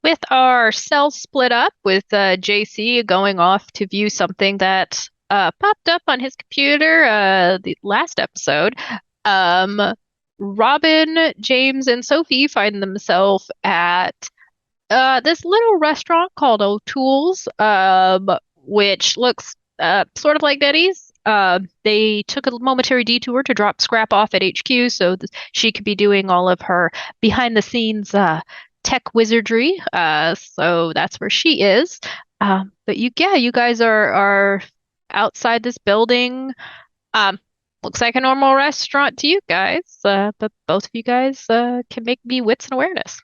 with our cells split up, with JC going off to view something that popped up on his computer the last episode, um, Robin, James, and Sophie find themselves at this little restaurant called O'Toole's, which looks sort of like Denny's. They took a momentary detour to drop Scrap off at HQ so she could be doing all of her behind the scenes tech wizardry. So that's where she is. But you guys are outside this building. Um, Looks like a normal restaurant to you guys. But both of you guys can make me wits and awareness.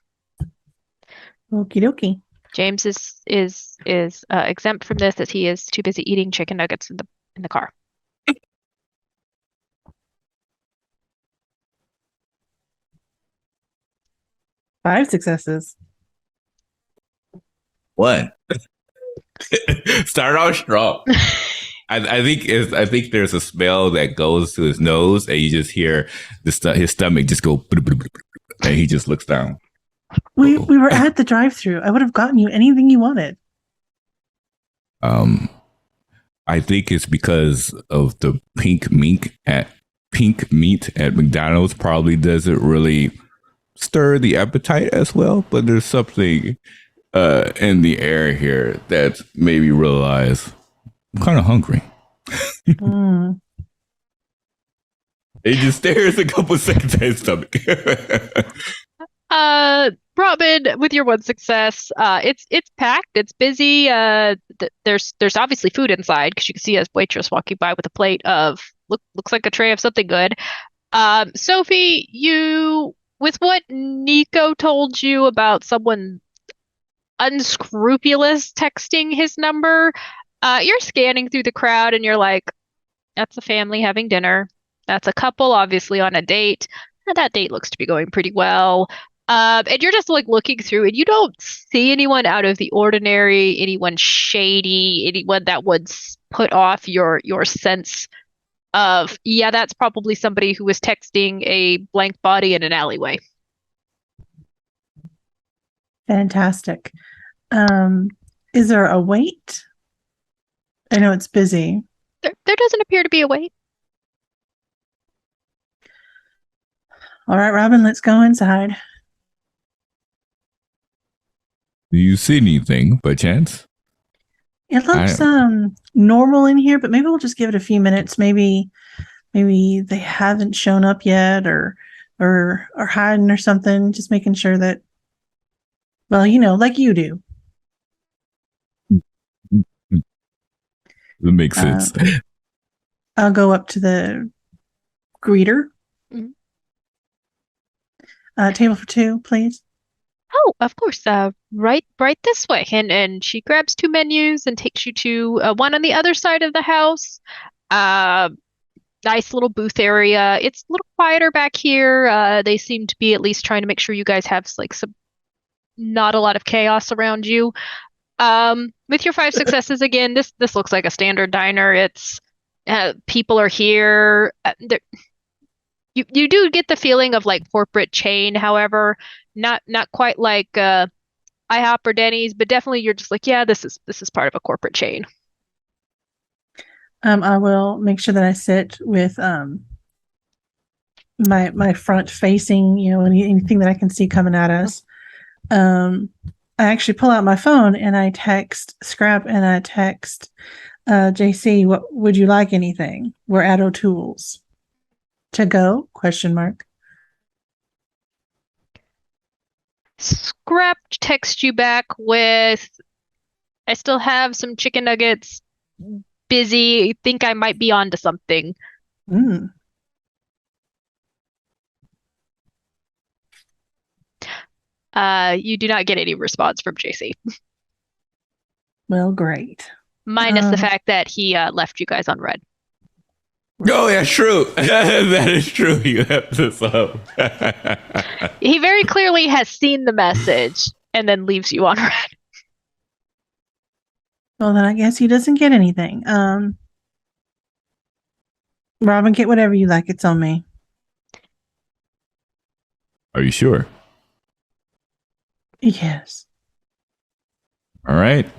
Okie dokie. James is exempt from this as he is too busy eating chicken nuggets in the car. 5 successes. One. Start off strong. I think there's a smell that goes to his nose, and you just hear his stomach just go, and he just looks down. We were at the drive-thru. I would have gotten you anything you wanted. I think it's because of the pink meat at McDonald's probably doesn't really stir the appetite as well, but there's something in the air here that made me realize I'm kind of hungry. It just stares a couple seconds at his stomach. Robin, with your one success, it's packed, it's busy. There's obviously food inside because you can see a waitress walking by with a plate of looks like a tray of something good. Sophie, you with what Nico told you about someone unscrupulous texting his number, you're scanning through the crowd and you're like, that's a family having dinner. That's a couple, obviously on a date. And that date looks to be going pretty well. And you're just like looking through and you don't see anyone out of the ordinary, anyone shady, anyone that would put off your sense of, yeah, that's probably somebody who was texting a blank body in an alleyway. Fantastic. Is there a wait? I know it's busy. There doesn't appear to be a wait. All right, Robin, let's go inside. Do you see anything by chance? It looks normal in here, but maybe we'll just give it a few minutes. Maybe they haven't shown up yet or are hiding or something. Just making sure that, well, like you do. That makes sense. I'll go up to the greeter. Mhm. Table for 2, please. Oh, of course. Right this way. And she grabs 2 menus and takes you to one on the other side of the house. Nice little booth area. It's a little quieter back here. They seem to be at least trying to make sure you guys have like some not a lot of chaos around you. With your 5 successes again, this looks like a standard diner. It's people are here. You do get the feeling of like corporate chain, however, not quite like IHOP or Denny's, but definitely you're just like, yeah, this is part of a corporate chain. I will make sure that I sit with my front facing, anything that I can see coming at us. I actually pull out my phone and I text Scrap and I text JC, what would you like anything? We're at O'Toole's. To go? Question mark. Scrap text you back with, I still have some chicken nuggets. Busy. Think I might be onto something. Mm. You do not get any response from JC. Well, great. Minus the fact that he left you guys on red. Oh, yeah, true. That is true. You have this up. He very clearly has seen the message and then leaves you on red. Well, then I guess he doesn't get anything. Robin, get whatever you like. It's on me. Are you sure? Yes. All right.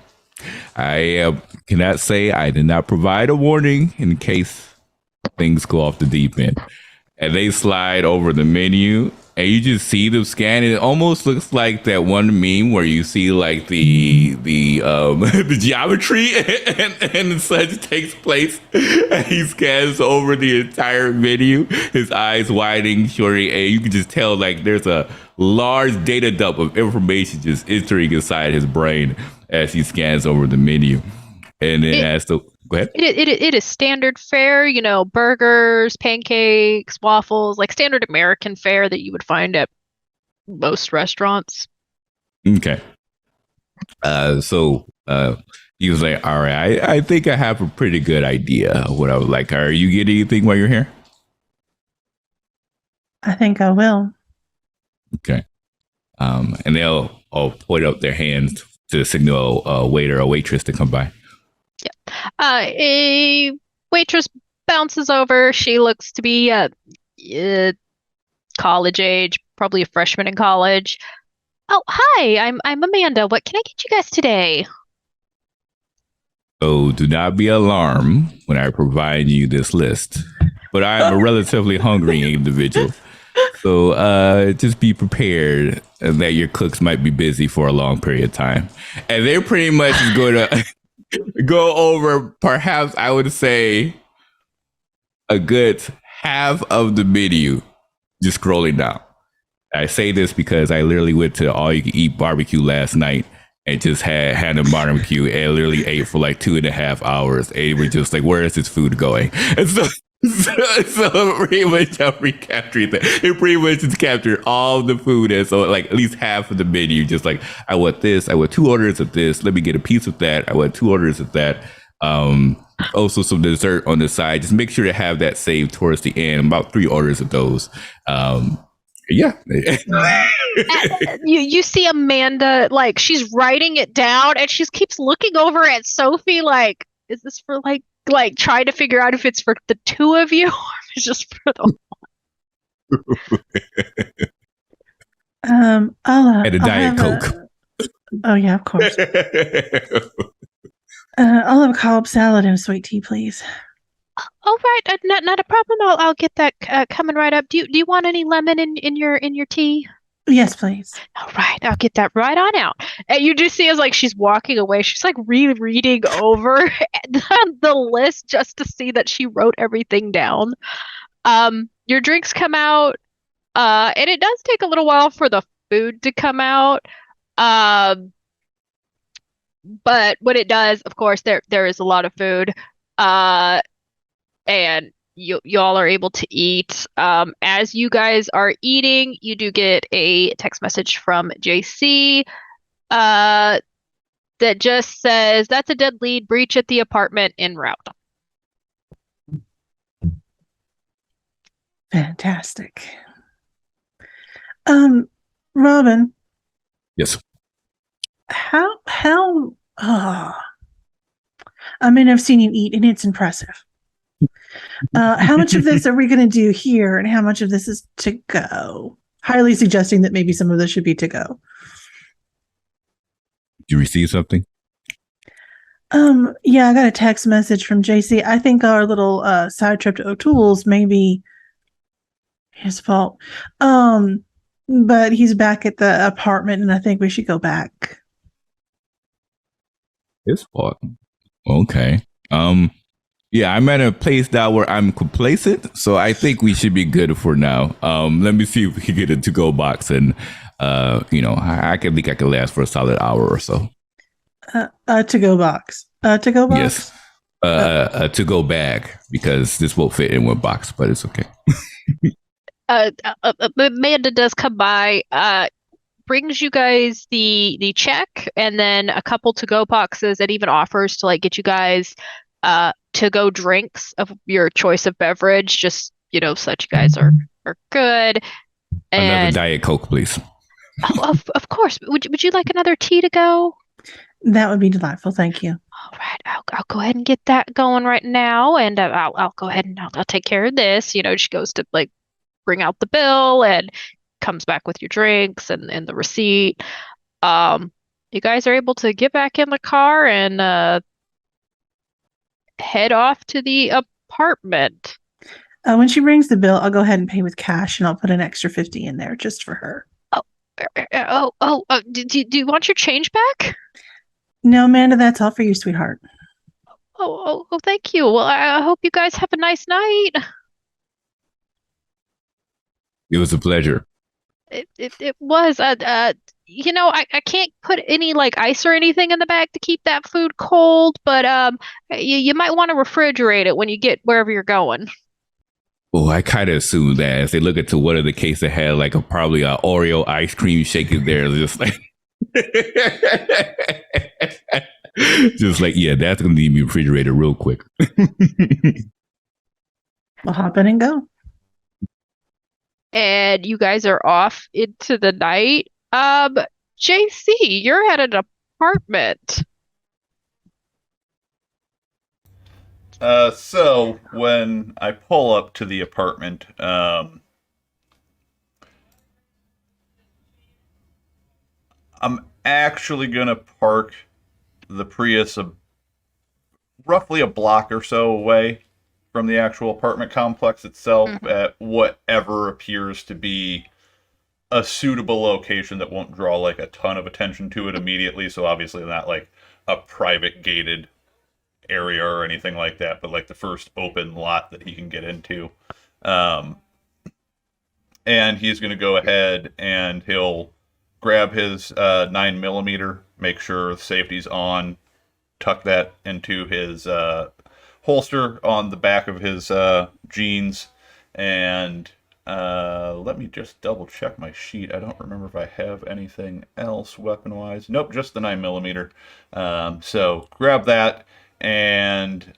I cannot say I did not provide a warning in case things go off the deep end. And they slide over the menu, and you just see them scan. And it almost looks like that one meme where you see like the the geometry and such takes place. And he scans over the entire menu, his eyes widening, shorting, and you can just tell like there's a large data dump of information just entering inside his brain as he scans over the menu. And then as the go ahead. It is standard fare, you know, burgers, pancakes, waffles, like standard American fare that you would find at most restaurants. Okay. So he was like, all right, I think I have a pretty good idea of what I would like. Are you getting anything while you're here? I think I will. Okay. And they'll all point up their hands to signal a waiter or waitress to come by. A waitress bounces over. She looks to be college age, probably a freshman in college. Oh, hi, I'm Amanda. What can I get you guys today? So do not be alarmed when I provide you this list. But I am a relatively hungry individual. So just be prepared that your cooks might be busy for a long period of time. And they're pretty much going to go over, perhaps I would say, a good half of the menu, just scrolling down. I say this because I literally went to All You Can Eat Barbecue last night and just had a barbecue and literally ate for like 2.5 hours. And we're just like, where is this food going? And so pretty much I'm recapturing that. It pretty much just captured all the food. And so like at least half of the menu, just like, I want this, I want 2 orders of this, let me get a piece of that, I want 2 orders of that. Also some dessert on the side. Just make sure to have that saved towards the end, about 3 orders of those. Yeah. You see Amanda, like she's writing it down and she keeps looking over at Sophie like, is this for like trying to figure out if it's for the 2 of you or if it's just for the And a Diet Coke. Oh yeah, of course. I'll have a collard salad and a sweet tea, please. All right, not a problem. I'll get that coming right up. Do you want any lemon in your tea? Yes, please. All right, I'll get that right on out. And you just see as like she's walking away, she's like rereading over the list just to see that she wrote everything down. Your drinks come out, and it does take a little while for the food to come out. But when it does, of course, there is a lot of food. And y'all are able to eat. As you guys are eating, you do get a text message from JC that just says, that's a dead lead, breach at the apartment en route. Fantastic. Robin. Yes. How I mean, I've seen you eat and it's impressive. How much of this are we going to do here and how much of this is to go? Highly suggesting that maybe some of this should be to go. Did you receive something? Yeah, I got a text message from JC. I think our little side trip to O'Toole's may be his fault. But he's back at the apartment and I think we should go back. His fault. Okay. Yeah, I'm at a place now where I'm complacent, so I think we should be good for now. Let me see if we can get a to-go box, and I think I can last for a solid hour or so. To-go box. To-go box. Yes. A to-go bag because this won't fit in one box, but it's okay. Amanda does come by, brings you guys the check and then a couple to-go boxes, and even offers to like get you guys to-go drinks of your choice of beverage, just so that you guys are good. And another Diet Coke, please. Oh, of course. Would you like another tea to go? That would be delightful. Thank you. All right, I'll go ahead and get that going right now, and I'll go ahead and I'll take care of this. She goes to like bring out the bill and comes back with your drinks and the receipt. You guys are able to get back in the car and head off to the apartment. When she brings the bill, I'll go ahead and pay with cash, and I'll put an extra 50 in there just for her. Do you want your change back? No, Amanda, that's all for you, sweetheart. Thank you. Well, I hope you guys have a nice night. It was a pleasure. It was. I can't put any like ice or anything in the bag to keep that food cold, but you might want to refrigerate it when you get wherever you're going. Oh, I kind of assumed that as they look into one of the case that had like probably a Oreo ice cream shake in there, just like, just like, yeah, that's gonna need to be refrigerated real quick. We'll hop in and go. And you guys are off into the night. JC, you're at an apartment. So when I pull up to the apartment, I'm actually gonna park the Prius roughly a block or so away from the actual apartment complex itself at whatever appears to be a suitable location that won't draw like a ton of attention to it immediately. So obviously not like a private gated area or anything like that, but like the first open lot that he can get into. And he's going to go ahead and he'll grab his 9mm, make sure safety's on, tuck that into his holster on the back of his jeans, and let me just double check my sheet. I don't remember if I have anything else weapon-wise. Nope, just the 9mm. So grab that, and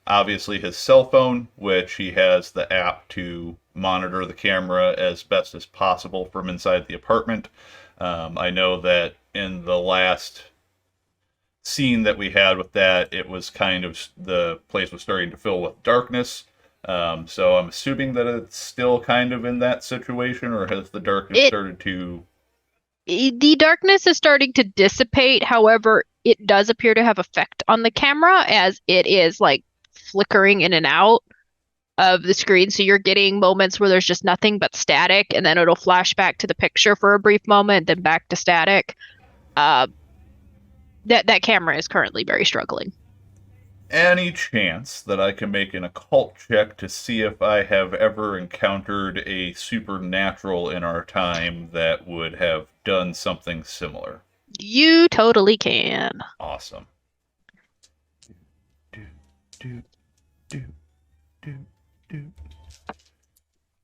obviously his cell phone, which he has the app to monitor the camera as best as possible from inside the apartment. I know that in the last scene that we had with that, it was kind of, the place was starting to fill with darkness. So I'm assuming that it's still kind of in that situation, or has the darkness started to... The darkness is starting to dissipate. However, it does appear to have effect on the camera as it is like flickering in and out of the screen. So you're getting moments where there's just nothing but static, and then it'll flash back to the picture for a brief moment, then back to static. That camera is currently very struggling. Any chance that I can make an occult check to see if I have ever encountered a supernatural in our time that would have done something similar? You totally can. Awesome.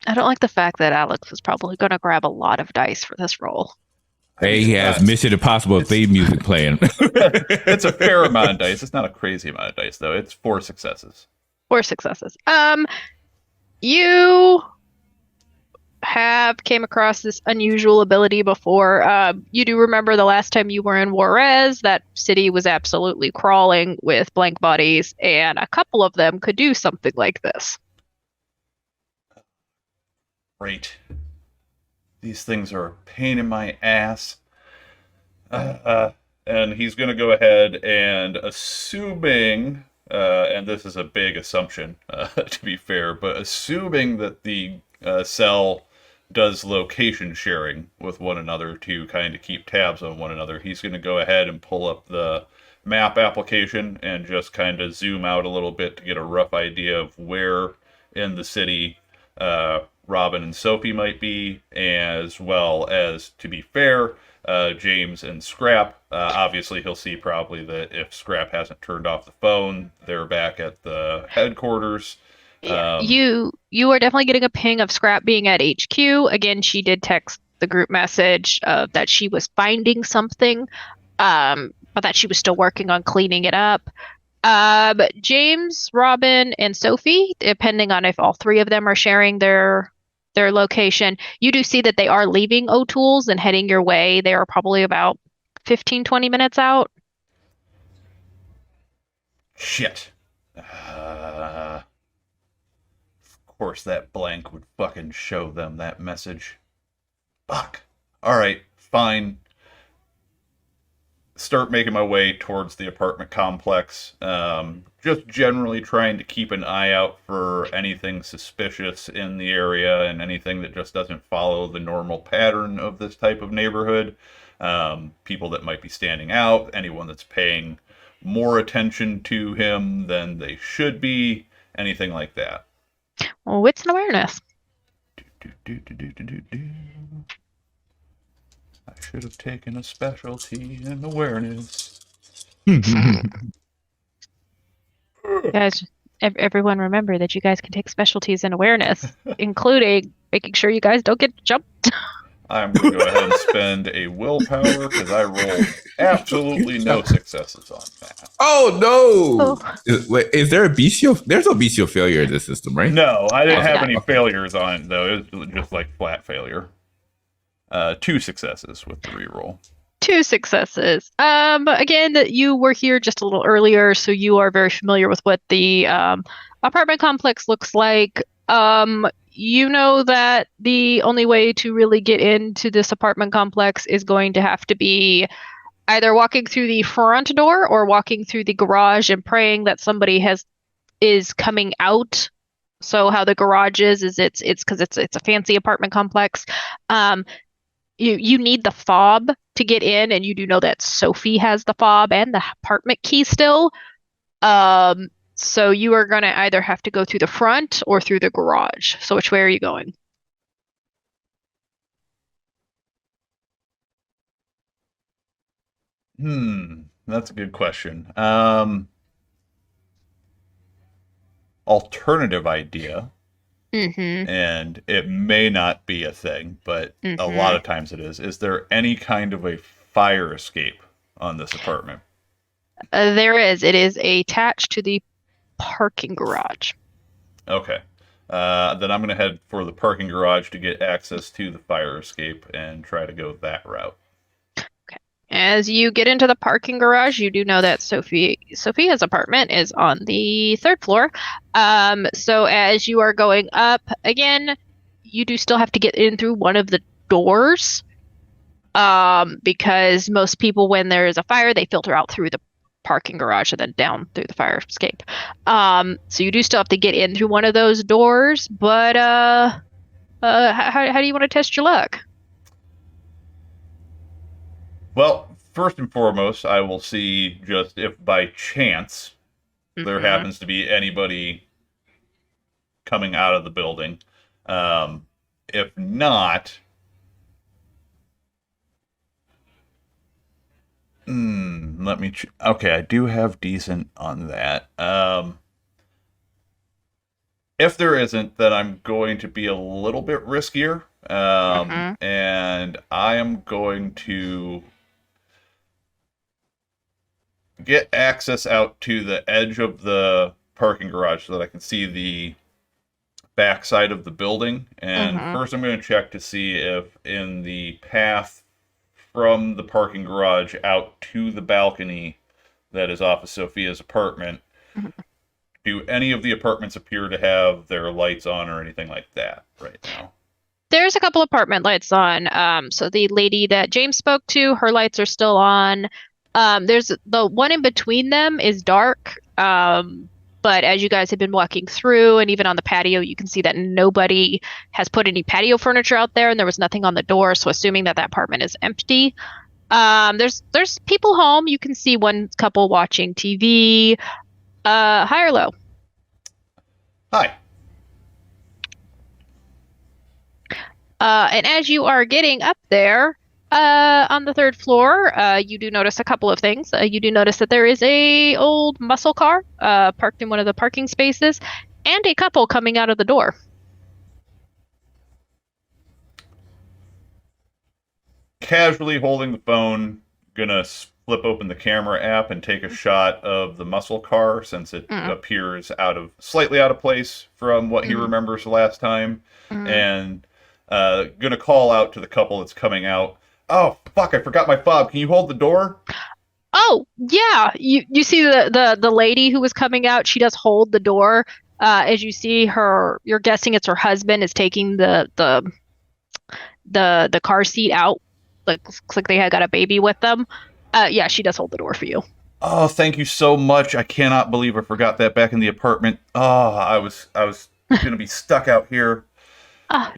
I don't like the fact that Alex is probably going to grab a lot of dice for this roll. Hey, he has Mission Impossible theme music playing. It's a fair amount of dice. It's not a crazy amount of dice, though. It's 4 successes. 4 successes. You have came across this unusual ability before. You do remember the last time you were in Juarez, that city was absolutely crawling with blank bodies, and a couple of them could do something like this. Great. These things are a pain in my ass. And he's going to go ahead and, assuming, and this is a big assumption, to be fair, but assuming that the cell does location sharing with one another to kind of keep tabs on one another, he's going to go ahead and pull up the map application and just kind of zoom out a little bit to get a rough idea of where in the city Robin and Sophie might be, as well as, to be fair, James and Scrap. Obviously, he'll see probably that if Scrap hasn't turned off the phone, they're back at the headquarters. Yeah, you are definitely getting a ping of Scrap being at HQ. Again, she did text the group message that she was finding something, but that she was still working on cleaning it up. But James, Robin, and Sophie, depending on if all 3 of them are sharing their location, you do see that they are leaving O'Toole's and heading your way. They are probably about 15-20 minutes out. Shit. Of course that blank would fucking show them that message. Fuck. Alright, fine. start making my way towards the apartment complex. Just generally trying to keep an eye out for anything suspicious in the area and anything that just doesn't follow the normal pattern of this type of neighborhood. People that might be standing out, anyone that's paying more attention to him than they should be, anything like that. Well, wits and awareness. I should have taken a specialty in awareness. Guys, everyone remember that you guys can take specialties in awareness, including making sure you guys don't get jumped. I'm going to go ahead and spend a willpower because I rolled absolutely no successes on that. Oh, no. Is there a bestial? There's no bestial failure in this system, right? No, I didn't have any failures on it, though. It was just like flat failure. 2 successes with the reroll. 2 successes. Again, you were here just a little earlier, so you are very familiar with what the apartment complex looks like. You know that the only way to really get into this apartment complex is going to have to be either walking through the front door or walking through the garage and praying that somebody is coming out. So how the garage is it's because it's a fancy apartment complex. You need the fob to get in, and you do know that Sophie has the fob and the apartment key still. So you are going to either have to go through the front or through the garage. So which way are you going? That's a good question. Alternative idea, and it may not be a thing, but a lot of times it is. Is there any kind of a fire escape on this apartment? There is. It is attached to the parking garage. Okay. Then I'm going to head for the parking garage to get access to the fire escape and try to go that route. Okay. As you get into the parking garage, you do know that Sophia's apartment is on the 3rd floor. So as you are going up, again, you do still have to get in through one of the doors. Because most people, when there is a fire, they filter out through the parking garage and then down through the fire escape. So you do still have to get in through one of those doors, but how do you want to test your luck? Well, first and foremost, I will see just if by chance there happens to be anybody coming out of the building. If not, let me. Okay, I do have decent on that. If there isn't, then I'm going to be a little bit riskier, and I am going to get access out to the edge of the parking garage so that I can see the backside of the building. And first, I'm going to check to see if in the path from the parking garage out to the balcony that is off of Sophia's apartment, do any of the apartments appear to have their lights on or anything like that right now? There's a couple apartment lights on. So the lady that James spoke to, her lights are still on. There's the one in between them is dark. But as you guys have been walking through, and even on the patio, you can see that nobody has put any patio furniture out there, and there was nothing on the door. So assuming that apartment is empty, there's people home. You can see one couple watching TV. High or low? Hi. And as you are getting up there, on the 3rd floor, you do notice a couple of things. You do notice that there is a old muscle car parked in one of the parking spaces, and a couple coming out of the door. Casually holding the phone, gonna flip open the camera app and take a shot of the muscle car since it appears slightly out of place from what he remembers the last time, and gonna call out to the couple that's coming out. Oh, fuck, I forgot my fob. Can you hold the door? Oh, yeah. You see the lady who was coming out, she does hold the door. As you see her, you're guessing it's her husband is taking the car seat out. Looks like they had got a baby with them. Yeah, she does hold the door for you. Oh, thank you so much. I cannot believe I forgot that back in the apartment. Oh, I was gonna be stuck out here.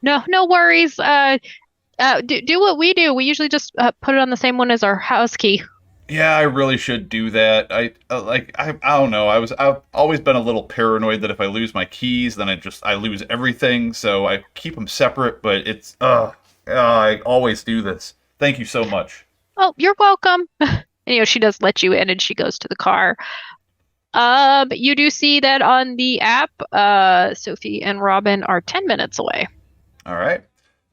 No, no worries. Do what we do. We usually just put it on the same one as our house key. Yeah, I really should do that. I don't know. I've always been a little paranoid that if I lose my keys, then I lose everything. So I keep them separate. But it's I always do this. Thank you so much. Oh, you're welcome. She does let you in, and she goes to the car. You do see that on the app, Sophie and Robin are 10 minutes away. All right.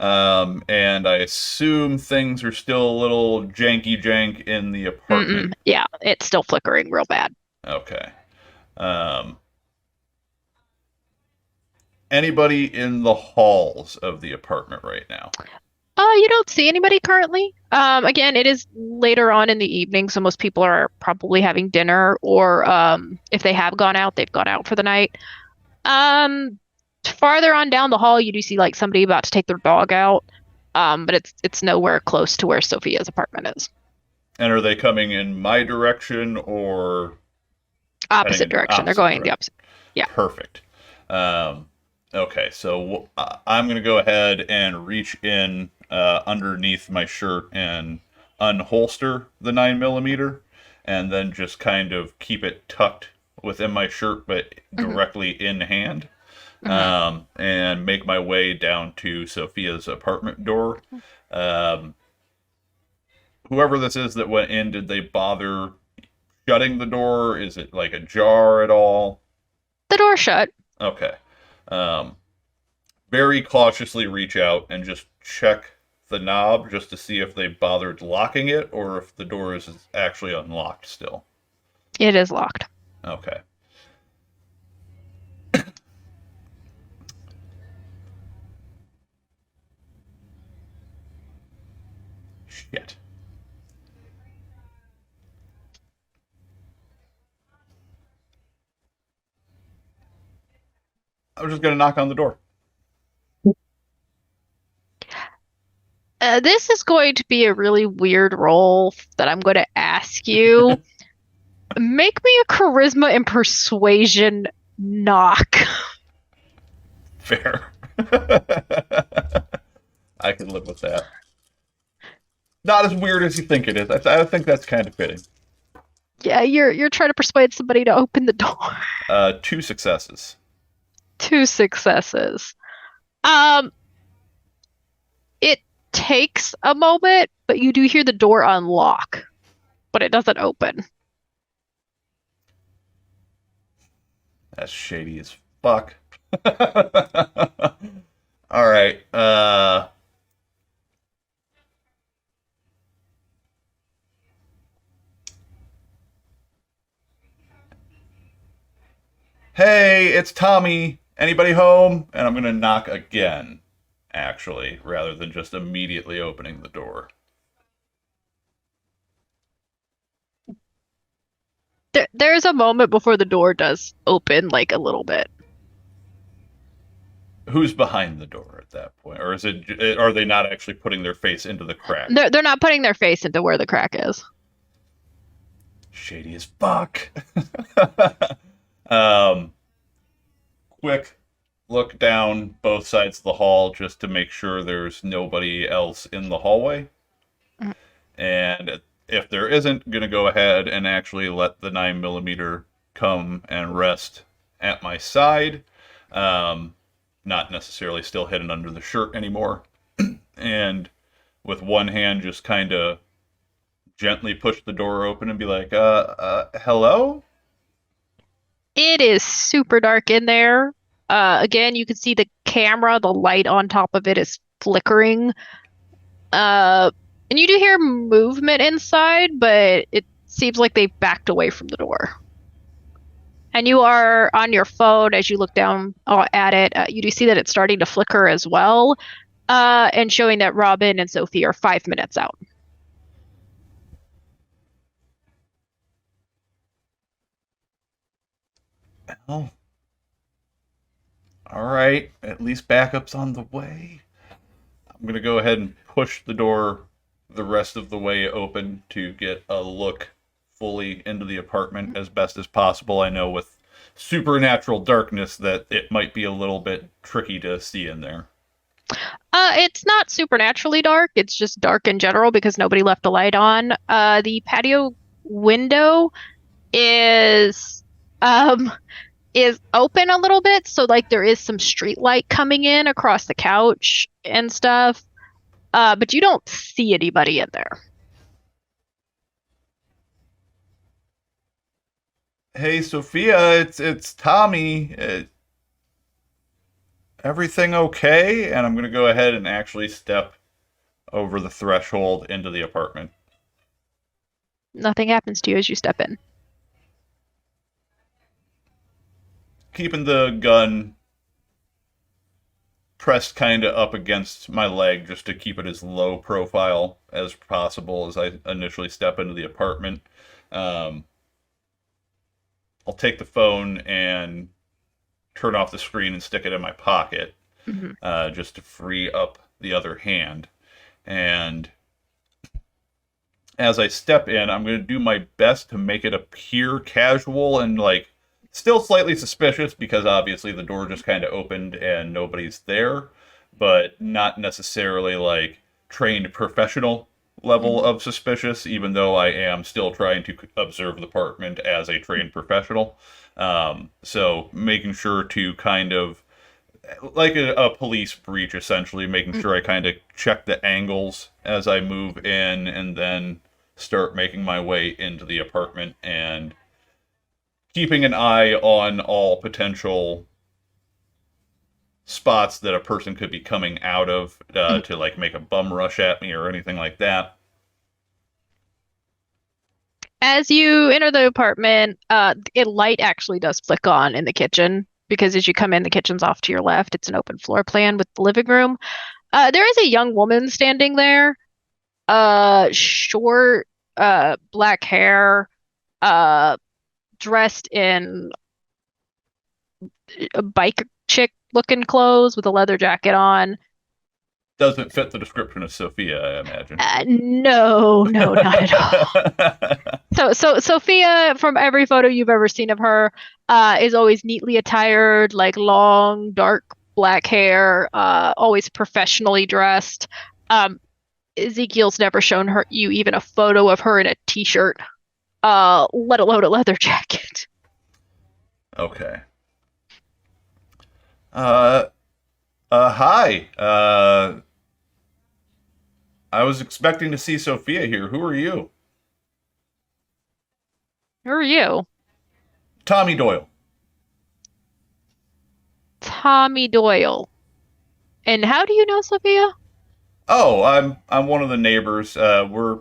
And I assume things are still a little janky jank in the apartment. Yeah, it's still flickering real bad. Okay. Um, Anybody in the halls of the apartment right now? You don't see anybody currently. Again, it is later on in the evening, so most people are probably having dinner, or if they have gone out, they've gone out for the night. Um, Farther on down the hall, you do see like somebody about to take their dog out. But it's nowhere close to where Sophia's apartment is. And are they coming in my direction or heading Opposite in the direction. They're opposite going the direction? opposite. Yeah. Perfect. Okay, so I'm going to go ahead and reach in underneath my shirt and unholster the 9mm, and then just kind of keep it tucked within my shirt, but hmm directly in hand, hmm and make my way down to Sophia's apartment door. Um, Whoever this is that went in, did they bother shutting the door? Is it like ajar at all? The door shut. Okay. Um, Very cautiously reach out and just check the knob just to see if they bothered locking it or if the door is actually unlocked still. It is locked. Okay. Shit. I was just gonna knock on the door. This is going to be a really weird roll that I'm going to ask you. Make me a charisma and persuasion knock. Fair. I can live with that. Not as weird as you think it is. I think that's kind of fitting. Yeah, you're trying to persuade somebody to open the door. 2 successes. 2 successes. Um, it takes a moment, but you do hear the door unlock, but it doesn't open. That's shady as fuck. All right. Hey, it's Tommy. Anybody home? And I'm gonna knock again, actually, rather than just immediately opening the door. There's a moment before the door does open, like a little bit. Who's behind the door at that point, or is it? Are they not actually putting their face into the crack? They're not putting their face into where the crack is. Shady as fuck. um, Quick look down both sides of the hall just to make sure there's nobody else in the hallway. Mm. And if there isn't, gonna go ahead and actually let the 9mm come and rest at my side. Not necessarily still hidden under the shirt anymore. And with one hand, just kind of gently push the door open and be like, hello? It is super dark in there. Again, you can see the camera, the light on top of it is flickering. And you do hear movement inside, but it seems like they've backed away from the door. And you are on your phone as you look down at it. You do see that it's starting to flicker as well, and showing that Robin and Sophie are 5 minutes out. Oh. All right. At least backup's on the way. I'm going to go ahead and push the door the rest of the way open to get a look fully into the apartment as best as possible. I know with supernatural darkness that it might be a little bit tricky to see in there. It's not supernaturally dark. It's just dark in general because nobody left a light on. The patio window is um is open a little bit, so like there is some street light coming in across the couch and stuff. But you don't see anybody in there. Hey, Sophia, it's Tommy. Everything okay? And I'm gonna go ahead and actually step over the threshold into the apartment. Nothing happens to you as you step in. Keeping the gun pressed kind of up against my leg just to keep it as low profile as possible as I initially step into the apartment. I'll take the phone and turn off the screen and stick it in my pocket, just to free up the other hand. And as I step in, I'm going to do my best to make it appear casual and like still slightly suspicious because obviously the door just kind of opened and nobody's there, but not necessarily like trained professional level of suspicious, even though I am still trying to observe the apartment as a trained professional. So making sure to kind of like a police breach, essentially, making sure I kind of check the angles as I move in and then start making my way into the apartment and keeping an eye on all potential spots that a person could be coming out of to like make a bum rush at me or anything like that. As you enter the apartment, a light actually does flick on in the kitchen because as you come in, the kitchen's off to your left. It's an open floor plan with the living room. There is a young woman standing there, short, black hair, dressed in a bike chick looking clothes with a leather jacket on. Doesn't fit the description of Sophia, I imagine. No, not at all. So Sophia, from every photo you've ever seen of her, is always neatly attired, like long, dark black hair, always professionally dressed. Ezekiel's never shown you even a photo of her in a t-shirt, let alone a leather jacket. Okay. Hi. I was expecting to see Sophia here. Who are you? Who are you? Tommy Doyle. Tommy Doyle. And how do you know Sophia? Oh, I'm one of the neighbors. We're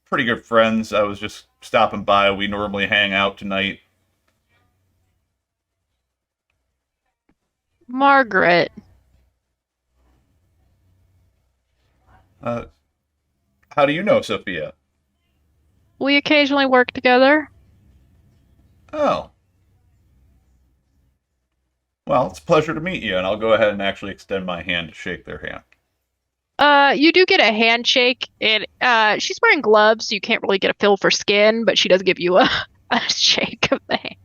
pretty good friends. I was just stopping by. We normally hang out tonight. Margaret. How do you know Sophia? We occasionally work together. Oh. Well, it's a pleasure to meet you, and I'll go ahead and actually extend my hand to shake their hand. You do get a handshake, and she's wearing gloves, so you can't really get a feel for skin, but she does give you a shake of the hand.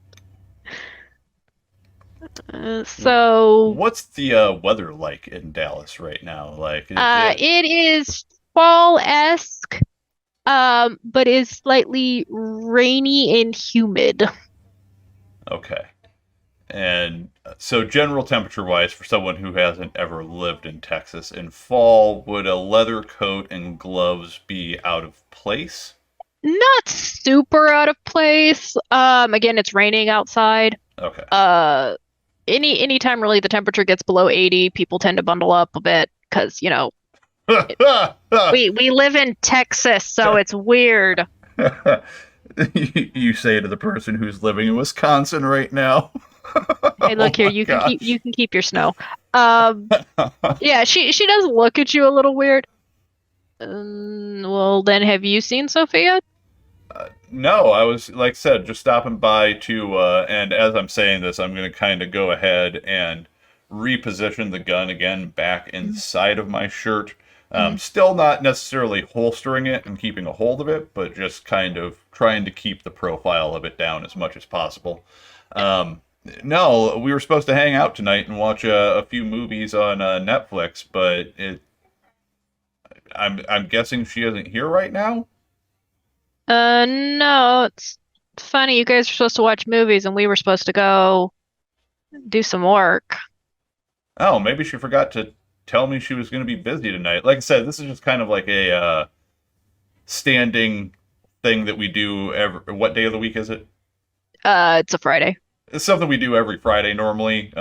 So what's the weather like in Dallas right now? Like, it is fall-esque, but is slightly rainy and humid. Okay. And so general temperature-wise, for someone who hasn't ever lived in Texas, in fall, would a leather coat and gloves be out of place? Not super out of place. Again, it's raining outside. Okay. Anytime really the temperature gets below 80, people tend to bundle up a bit because, we live in Texas, so it's weird. You say to the person who's living in Wisconsin right now. Hey, look here, you can keep your snow. Yeah, she does look at you a little weird. Well, then have you seen Sophia? No, I was, like I said, just stopping by to, and as I'm saying this, I'm going to kind of go ahead and reposition the gun again back inside of my shirt, Still not necessarily holstering it and keeping a hold of it, but just kind of trying to keep the profile of it down as much as possible. No, we were supposed to hang out tonight and watch a few movies on Netflix, but I'm guessing she isn't here right now. No, it's funny. You guys were supposed to watch movies and we were supposed to go do some work. Oh, maybe she forgot to tell me she was going to be busy tonight. Like I said, this is just kind of like a standing thing that we do every. What day of the week is it? It's a Friday. It's something we do every Friday normally.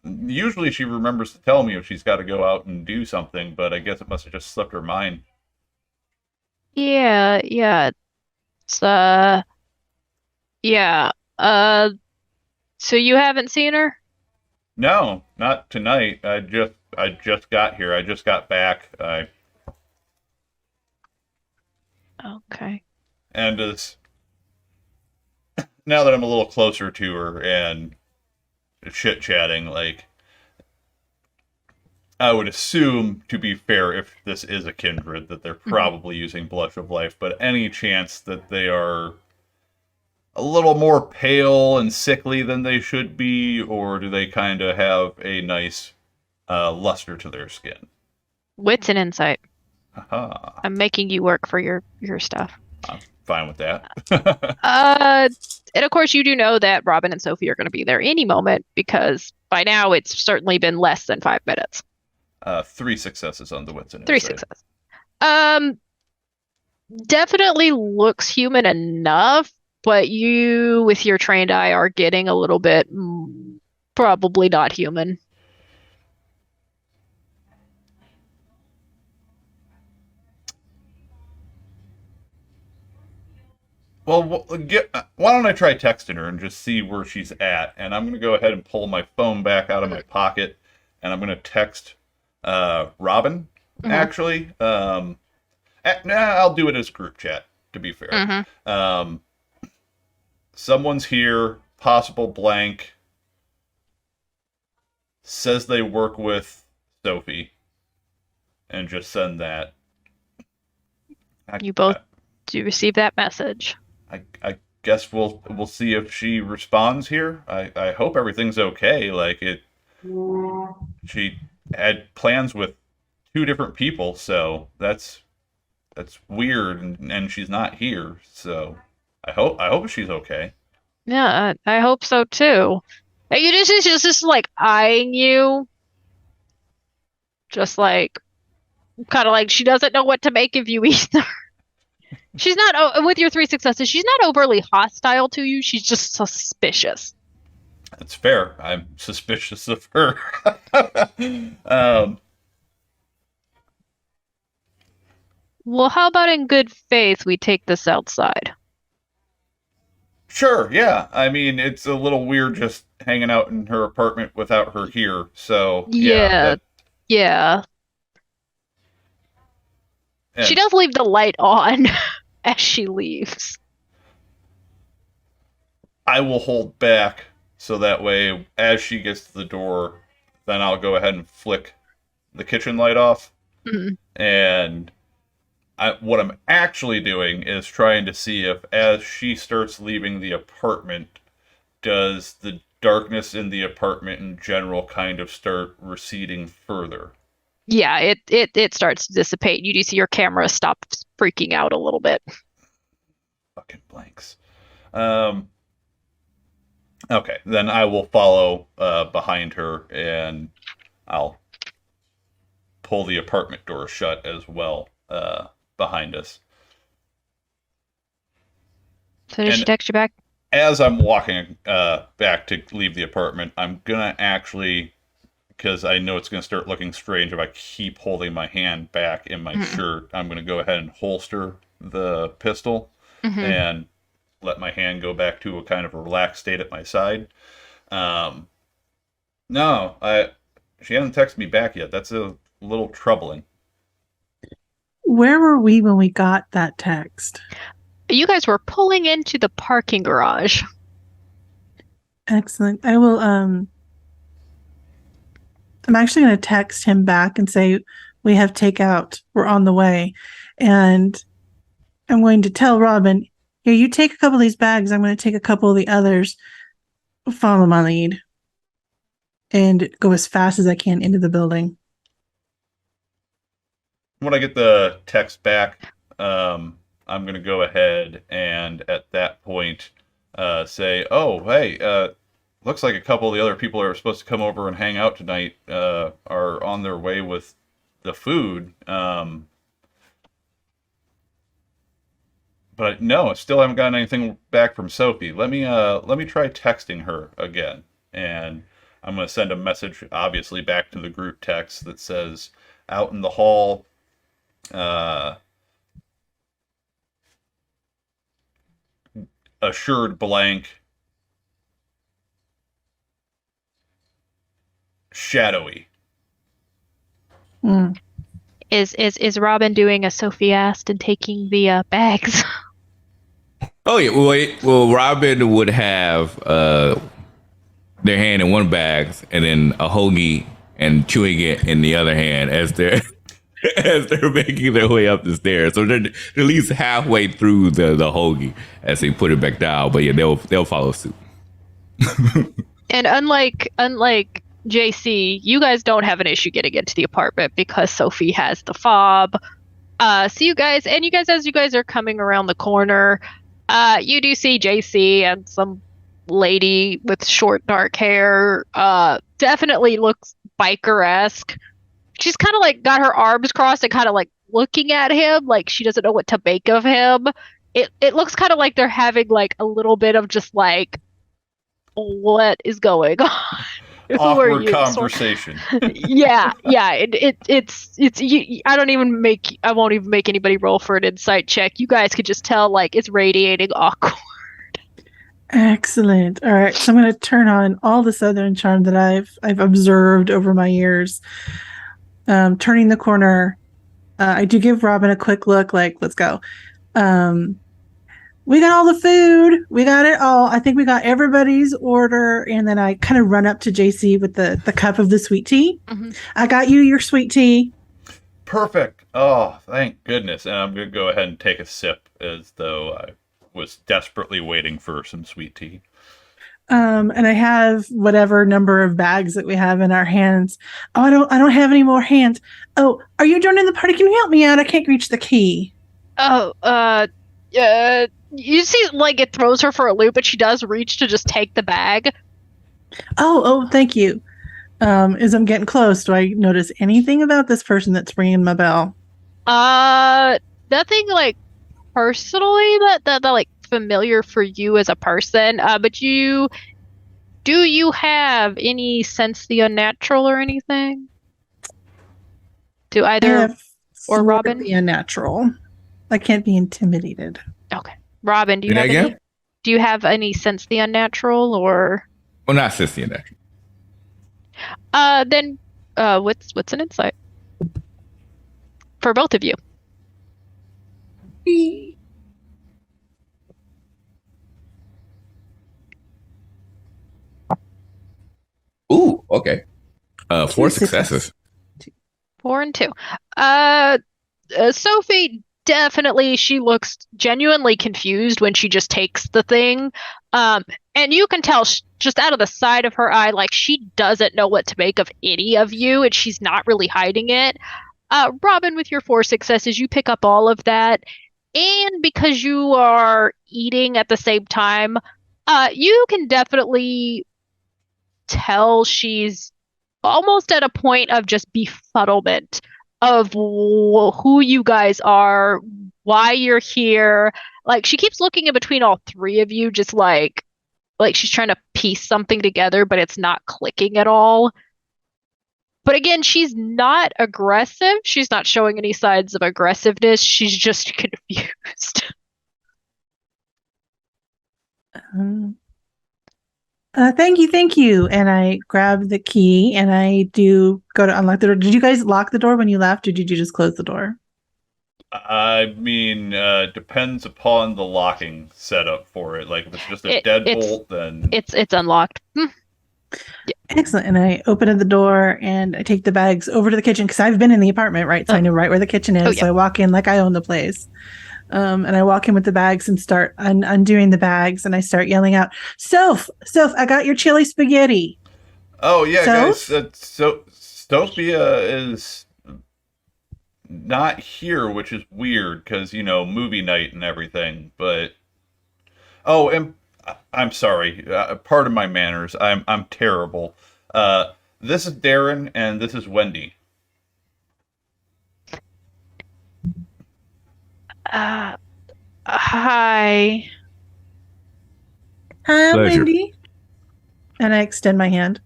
Usually she remembers to tell me if she's got to go out and do something, but I guess it must have just slipped her mind. Yeah, yeah. It's yeah. So you haven't seen her? No, not tonight. I just got here. I just got back. Okay. And as now that I'm a little closer to her and chit chatting, like I would assume, to be fair, if this is a kindred, that they're probably using Blush of Life, but any chance that they are a little more pale and sickly than they should be, or do they kind of have a nice luster to their skin? Wits and insight. Haha. I'm making you work for your stuff. I'm fine with that. And of course you do know that Robin and Sophie are going to be there any moment because by now it's certainly been less than 5 minutes. 3 successes on the wits and 3 insight. successes. Definitely looks human enough, but you, with your trained eye, are getting a little bit probably not human. Well, why don't I try texting her and just see where she's at? And I'm going to go ahead and pull my phone back out of my pocket, and I'm going to text Robin, actually. I'll do it as group chat, to be fair. Someone's here, possible blank, says they work with Sophie, and just send that. You both do receive that message. I guess we'll see if she responds here. I hope everything's okay. Like she had plans with 2 different people, so that's weird, and she's not here. So I hope she's okay. Yeah, I hope so too. And you just like eyeing you, just like kind of like she doesn't know what to make of you either. She's not, with your 3 successes, she's not overly hostile to you. She's just suspicious. That's fair. I'm suspicious of her. Well, how about in good faith we take this outside? Sure, yeah. I mean, it's a little weird just hanging out in her apartment without her here. So, Yeah. She does leave the light on as she leaves. I will hold back so that way, as she gets to the door, then I'll go ahead and flick the kitchen light off. And what I'm actually doing is trying to see if, as she starts leaving the apartment, does the darkness in the apartment in general kind of start receding further? Yeah, it starts to dissipate. You do see your camera stop freaking out a little bit. Fucking blanks. Okay, then I will follow behind her, and I'll pull the apartment door shut as well behind us. So did she text you back? As I'm walking back to leave the apartment, I'm gonna actually, because I know it's gonna start looking strange if I keep holding my hand back in my shirt, I'm gonna go ahead and holster the pistol and let my hand go back to a kind of a relaxed state at my side. No, she hasn't texted me back yet. That's a little troubling. Where were we when we got that text? You guys were pulling into the parking garage. Excellent. I'm actually going to text him back and say, We have takeout. We're on the way. And I'm going to tell Robin, here, you take a couple of these bags. I'm going to take a couple of the others. Follow my lead. And go as fast as I can into the building. When I get the text back, I'm going to go ahead and at that point say, oh, hey, looks like a couple of the other people who are supposed to come over and hang out tonight are on their way with the food. But no, I still haven't gotten anything back from Sophie. Let me try texting her again. And I'm going to send a message, obviously, back to the group text that says, out in the hall, assured blank, shadowy. Is Robin doing a Sophie asked and taking the bags? Oh yeah, well, Robin would have their hand in one bag and then a hoagie and chewing it in the other hand as they're making their way up the stairs. So they're at least halfway through the hoagie as they put it back down. But yeah, they'll follow suit. And unlike JC, you guys don't have an issue getting into the apartment because Sophie has the fob. So you guys, as you guys are coming around the corner, you do see JC and some lady with short dark hair. Definitely looks biker-esque. She's kind of like got her arms crossed and kind of like looking at him like she doesn't know what to make of him. It looks kind of like they're having like a little bit of just like, what is going on? Awkward conversation. Yeah. It's I won't even make anybody roll for an insight check. You guys could just tell like it's radiating awkward. Excellent. All right, so I'm going to turn on all the Southern charm that I've observed over my years. Turning the corner, I do give Robin a quick look, like, let's go. We got all the food. We got it all. I think we got everybody's order. And then I kind of run up to JC with the cup of the sweet tea. Mm-hmm. I got you your sweet tea. Perfect. Oh, thank goodness. And I'm going to go ahead and take a sip as though I was desperately waiting for some sweet tea. And I have whatever number of bags that we have in our hands. Oh, I don't have any more hands. Oh, are you joining the party? Can you help me out? I can't reach the key. Oh, you see, like, it throws her for a loop, but she does reach to just take the bag. Oh, thank you. As I'm getting close, do I notice anything about this person that's ringing my bell? Nothing, like, personally that like, familiar for you as a person, but do you have any sense the unnatural or anything? Do either or Robin? The unnatural. I can't be intimidated. Okay. Robin, do you have any sense the unnatural or? Well, not sense the unnatural. Then what's an insight for both of you? Ooh, okay. 4 successes. 4 and 2. Sophie, definitely, she looks genuinely confused when she just takes the thing. And you can tell just out of the side of her eye, like she doesn't know what to make of any of you, and she's not really hiding it. Robin, with your 4 successes, you pick up all of that. And because you are eating at the same time, you can definitely tell she's almost at a point of just befuddlement of who you guys are, why you're here. Like, she keeps looking in between all 3 of you, just like she's trying to piece something together, but it's not clicking at all. But again, she's not aggressive. She's not showing any signs of aggressiveness. She's just confused. Thank you. And I grab the key and I do go to unlock the door. Did you guys lock the door when you left, or did you just close the door? I mean, depends upon the locking setup for it. Like, if it's just a deadbolt, then it's unlocked. Excellent. And I open the door and I take the bags over to the kitchen because I've been in the apartment, right? So I know right where the kitchen is. yeah. So I walk in like I own the place. And I walk in with the bags and start undoing the bags. And I start yelling out, Soph, I got your chili spaghetti. Oh, yeah, Soph? guys. So Sophia is not here, which is weird because, movie night and everything. But, oh, and I'm sorry. Pardon my manners. I'm terrible. This is Darren, and this is Wendy. Hi. Hi, Pleasure. Wendy. And I extend my hand.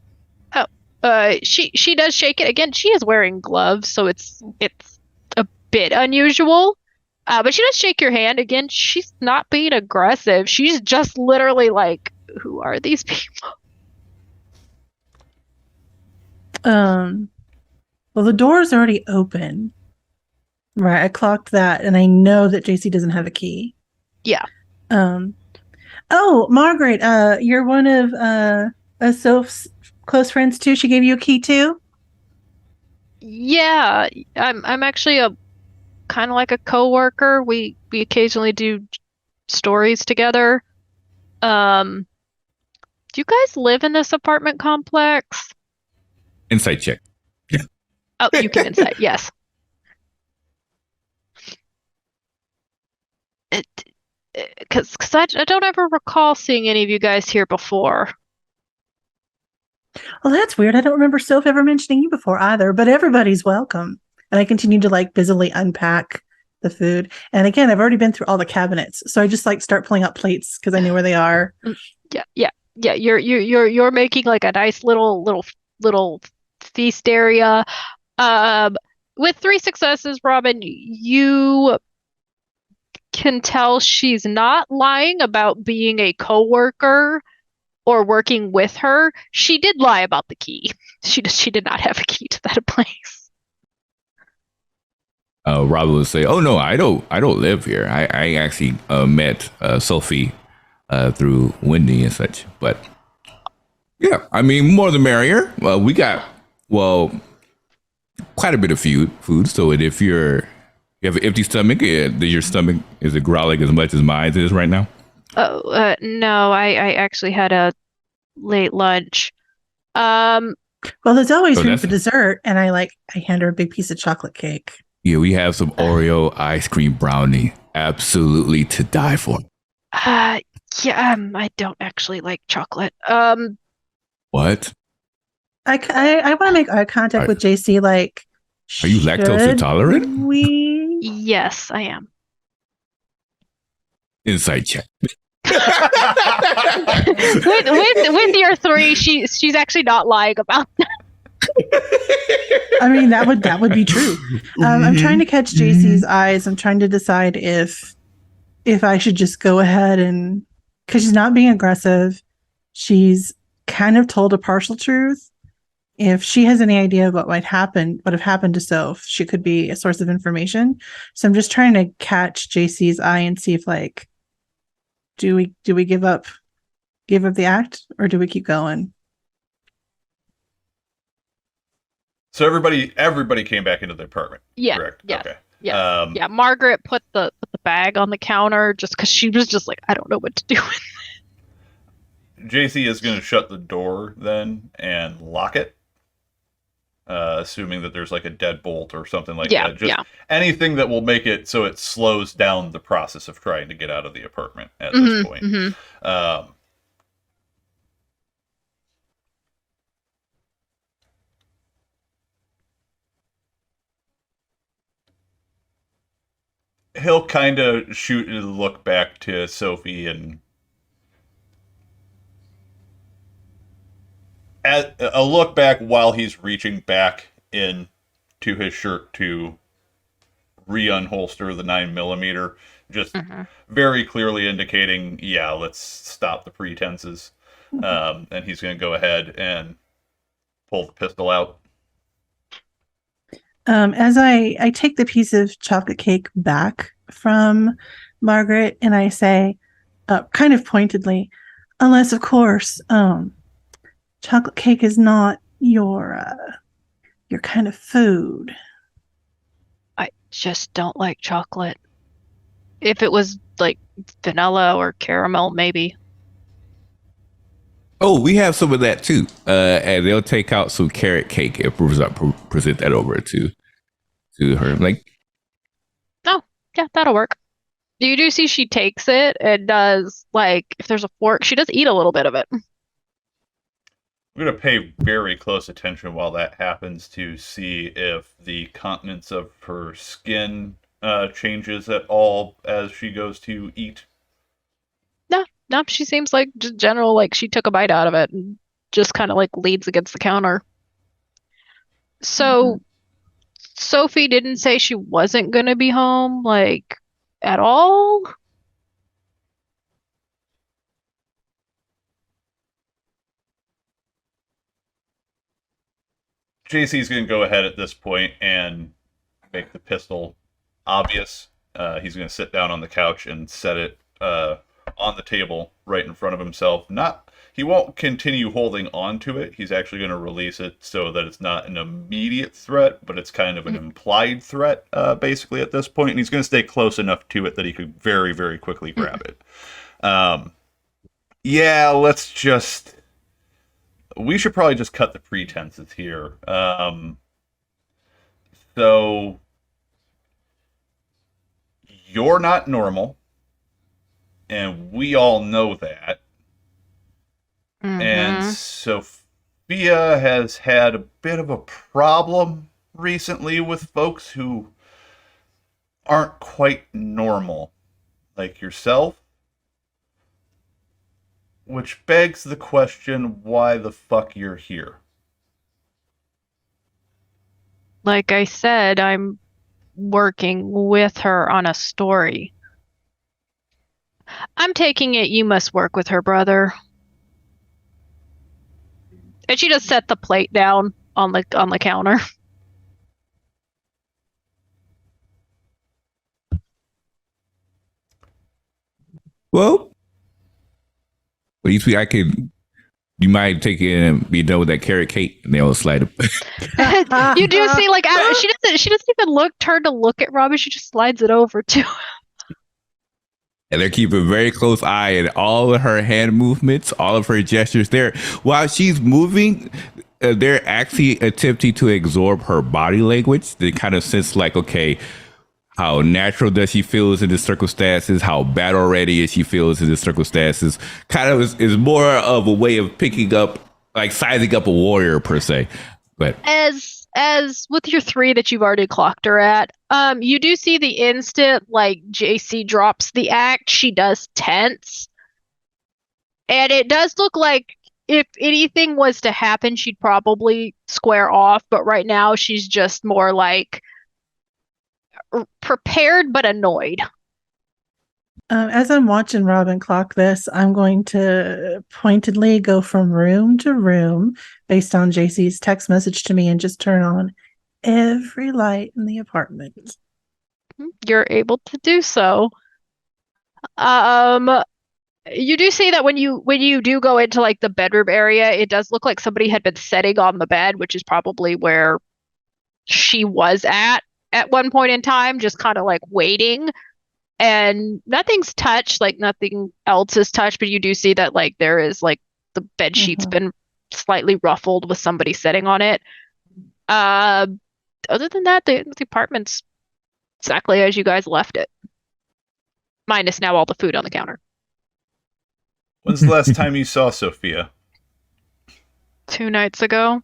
She does shake it again. She is wearing gloves, so it's a bit unusual. But she does shake your hand again. She's not being aggressive. She's just literally like, "Who are these people?" Well, the door's already open. Right, I clocked that, and I know that JC doesn't have a key. Yeah. Oh, Margaret, you're one of Soph's close friends too. She gave you a key too. Yeah, I'm actually a kind of like a coworker. We occasionally do stories together. Do you guys live in this apartment complex? Insight check. Oh, you can insight. Yes. Because I don't ever recall seeing any of you guys here before. Well, that's weird. I don't remember Soph ever mentioning you before either. But everybody's welcome. And I continue to like busily unpack the food. And again, I've already been through all the cabinets, so I just like start pulling out plates because I know where they are. Yeah. You're making like a nice little feast area. With 3 successes, Robin, you can tell she's not lying about being a coworker or working with her. She did lie about the key. She did not have a key to that place. Robin will say, "Oh no, I don't live here. I actually met Sophie through Wendy and such. But yeah, I mean, more the merrier. Well, we got quite a bit of food. So if you have an empty stomach, your stomach is it growling as much as mine is right now? Oh, no, I actually had a late lunch. Well, there's always room for dessert, and I hand her a big piece of chocolate cake. Yeah, we have some Oreo ice cream brownie. Absolutely to die for. Yeah, I don't actually like chocolate. What? I want to make eye contact with JC. Like, are you lactose intolerant? Yes, I am. Insight check. with your 3, she's actually not lying about that. I mean, that would be true. I'm trying to catch JC's eyes. I'm trying to decide if I should just go ahead and, because she's not being aggressive. She's kind of told a partial truth. If she has any idea of what have happened to Soph, she could be a source of information. So I'm just trying to catch JC's eye and see if like, do we give up the act, or do we keep going? So everybody came back into the apartment. Yeah. Correct. Yes. Okay. Yeah. Margaret put the bag on the counter just because she was just like, I don't know what to do with it. JC is going to shut the door then and lock it, assuming that there's like a deadbolt or something like that. Just anything that will make it so it slows down the process of trying to get out of the apartment at this point. Mm-hmm. He'll kind of shoot a look back to Sophie and at a look back while he's reaching back in to his shirt to re-unholster the 9mm, just very clearly indicating, yeah, let's stop the pretenses. And he's going to go ahead and pull the pistol out. As I take the piece of chocolate cake back from Margaret, and I say, kind of pointedly, unless of course, chocolate cake is not your kind of food. I just don't like chocolate. If it was like vanilla or caramel, maybe. Oh, we have some of that too. And they'll take out some carrot cake and present that over to her. Like, Oh, yeah, that'll work. You do see she takes it and does, like, if there's a fork, she does eat a little bit of it. I'm going to pay very close attention while that happens to see if the continence of her skin changes at all as she goes to eat. No, she seems like just general, like she took a bite out of it and just kind of like leans against the counter. So Sophie didn't say she wasn't gonna be home, like, at all. JC's going to go ahead at this point and make the pistol obvious. He's going to sit down on the couch and set it on the table right in front of himself. He won't continue holding on to it. He's actually going to release it so that it's not an immediate threat, but it's kind of an implied threat, basically, at this point. And he's going to stay close enough to it that he could very, very quickly grab it. Yeah, we should probably just cut the pretenses here. So, you're not normal, and we all know that. And Sophia has had a bit of a problem recently with folks who aren't quite normal, like yourself. Which begs the question, why the fuck you're here? Like I said, I'm working with her on a story. I'm taking it you must work with her brother. And she just set the plate down on the counter. well, at least you might take it and be done with that carrot cake, and they'll slide it. You do see, like, she doesn't even turn to look at Robin. She just slides it over to him. And they're keeping a very close eye on all of her hand movements, all of her gestures there. While she's moving, they're actually attempting to absorb her body language. They kind of sense like, okay, how natural does she feel in the circumstances? How battle ready is she feels in the circumstances? Kind of is more of a way of picking up, like sizing up a warrior per se. But as with your 3 that you've already clocked her at, you do see the instant like JC drops the act, she does tense. And it does look like if anything was to happen, she'd probably square off, but right now she's just more like prepared but annoyed. As I'm watching Robin clock this, I'm going to pointedly go from room to room based on JC's text message to me and just turn on every light in the apartment. You're able to do so. You do see that when you do go into like the bedroom area, it does look like somebody had been sitting on the bed, which is probably where she was at one point in time, just kind of like waiting. And nothing's touched, like nothing else is touched, but you do see that like there is like the bed sheet's been slightly ruffled with somebody sitting on it. Other than that, the apartment's exactly as you guys left it. Minus now all the food on the counter. When's the last time you saw Sophia? 2 nights ago.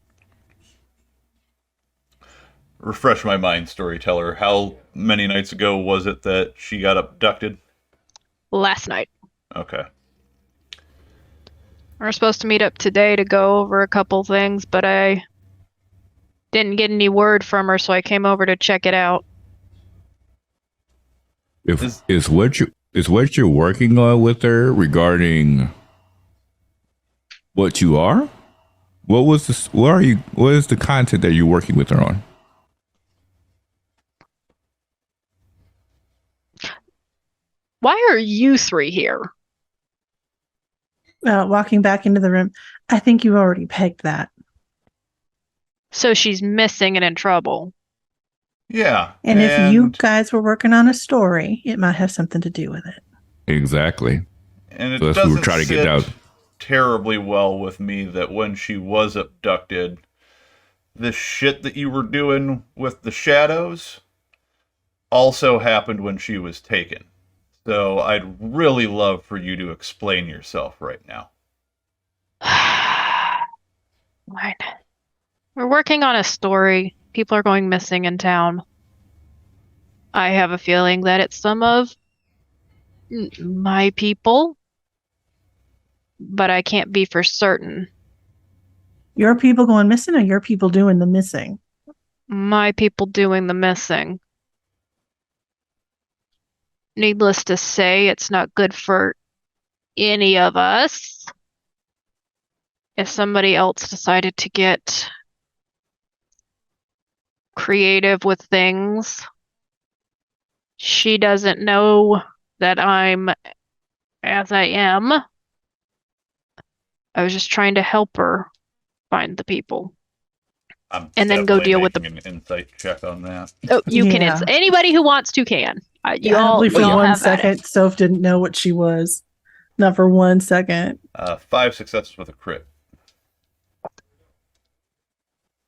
Refresh my mind, storyteller. How many nights ago was it that she got abducted? Last night. Okay. We're supposed to meet up today to go over a couple things, but I didn't get any word from her, so I came over to check it out. Is what you're working on with her regarding what you are? What is the content that you're working with her on? Why are you 3 here? walking back into the room. I think you already pegged that. So she's missing and in trouble. Yeah, And if you guys were working on a story, it might have something to do with it. Exactly. and it So that's what we were doesn't trying to get sit out. terribly well with me that when she was abducted, the shit that you were doing with the shadows also happened when she was taken. So I'd really love for you to explain yourself right now. Fine. We're working on a story. People are going missing in town. I have a feeling that it's some of my people, but I can't be for certain. Your people going missing or your people doing the missing? My people doing the missing. Needless to say, it's not good for any of us. If somebody else decided to get creative with things, she doesn't know that I'm as I am. I was just trying to help her find the people I'm and then go definitely deal with the. making an insight check on that. Oh, you can. Yeah. Anybody who wants to can. You I don't all. believe for You all one have at it. second Soph didn't know what she was. Not for 1 second. 5 successes with a crit.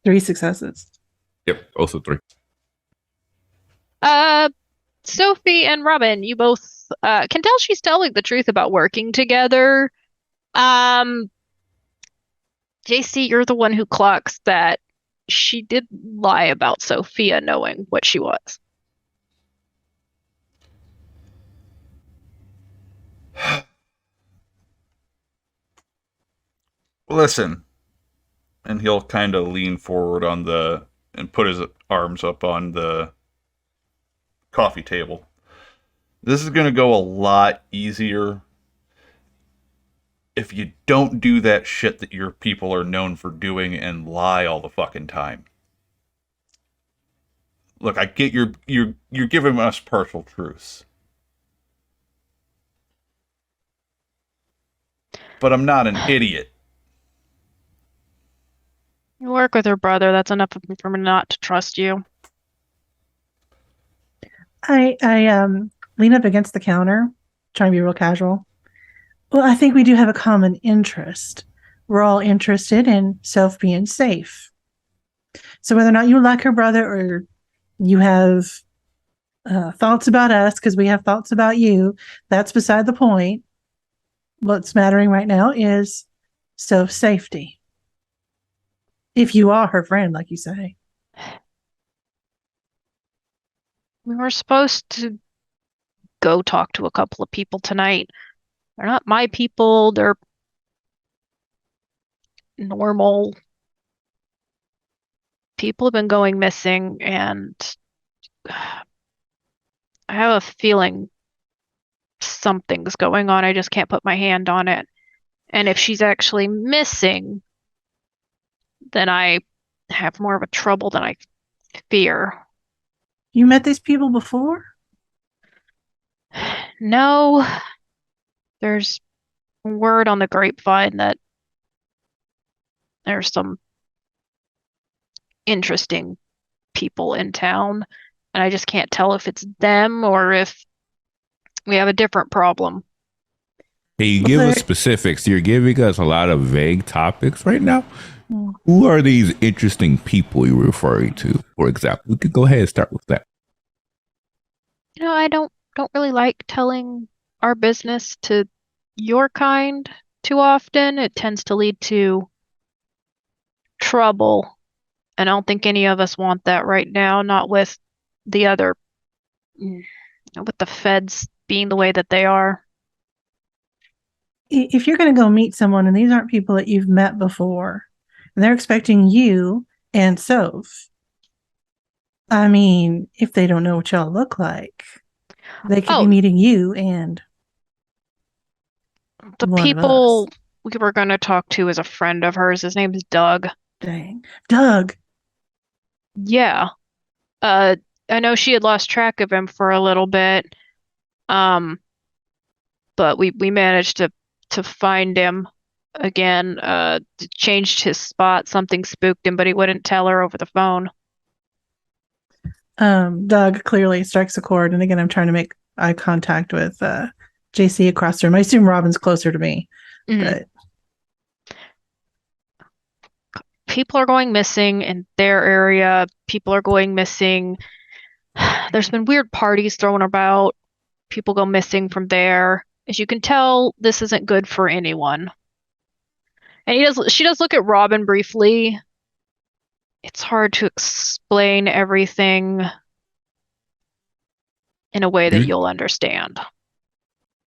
3 successes. Yep. Also 3. Sophie and Robin, you both can tell she's telling the truth about working together. JC, you're the one who clocks that she did lie about Sophia knowing what she was. Listen, and he'll kind of lean forward on the and put his arms up on the coffee table. This is going to go a lot easier if you don't do that shit that your people are known for doing and lie all the fucking time. Look, I get you're giving us partial truths. But I'm not an idiot. You work with her brother, that's enough for me not to trust you. I lean up against the counter, trying to be real casual. Well, I think we do have a common interest. We're all interested in Soph being safe. So whether or not you like her brother or you have thoughts about us because we have thoughts about you, that's beside the point. What's mattering right now is Soph's safety. If you are her friend, like you say. We were supposed to go talk to a couple of people tonight. They're not my people, they're normal. People have been going missing, and I have a feeling something's going on. I just can't put my hand on it. And if she's actually missing, then I have more of a trouble than I fear. You met these people before? No, there's word on the grapevine that there's some interesting people in town, and I just can't tell if it's them or if we have a different problem. Can you give us specifics? You're giving us a lot of vague topics right now. Mm. Who are these interesting people you're referring to? For example, we could go ahead and start with that. You know, I don't really like telling our business to your kind too often. It tends to lead to trouble, and I don't think any of us want that right now, not with the other, with the feds being the way that they are. If you're going to go meet someone and these aren't people that you've met before, and they're expecting you and Soph, I mean, if they don't know what y'all look like, they could be meeting you and the one people of us. we were going to talk to is a friend of hers. His name is Doug. Dang. Doug. Yeah. I know she had lost track of him for a little bit. But we managed to to find him again. Changed his spot. Something spooked him, but he wouldn't tell her over the phone. Doug clearly strikes a chord, and again, I'm trying to make eye contact with JC across the room. I assume Robin's closer to me, but people are going missing in their area. People are going missing. There's been weird parties thrown about. People go missing from there. As you can tell, this isn't good for anyone. And she does look at Robin briefly. It's hard to explain everything in a way that you'll understand.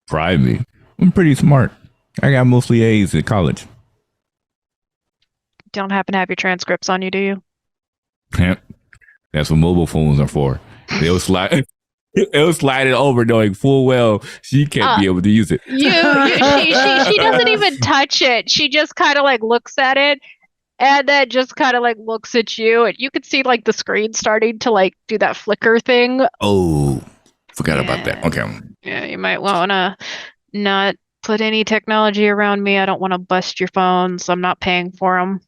Try me. I'm pretty smart. I got mostly A's in college. Don't happen to have your transcripts on you, do you? That's what mobile phones are for. They'll slide it over knowing full well she can't be able to use it. She doesn't even touch it. She just kind of like looks at it and then just kind of like looks at you, and you can see like the screen starting to like do that flicker thing. Oh, forgot about that. Okay. Yeah, you might want to not put any technology around me. I don't want to bust your phones. I'm not paying for them.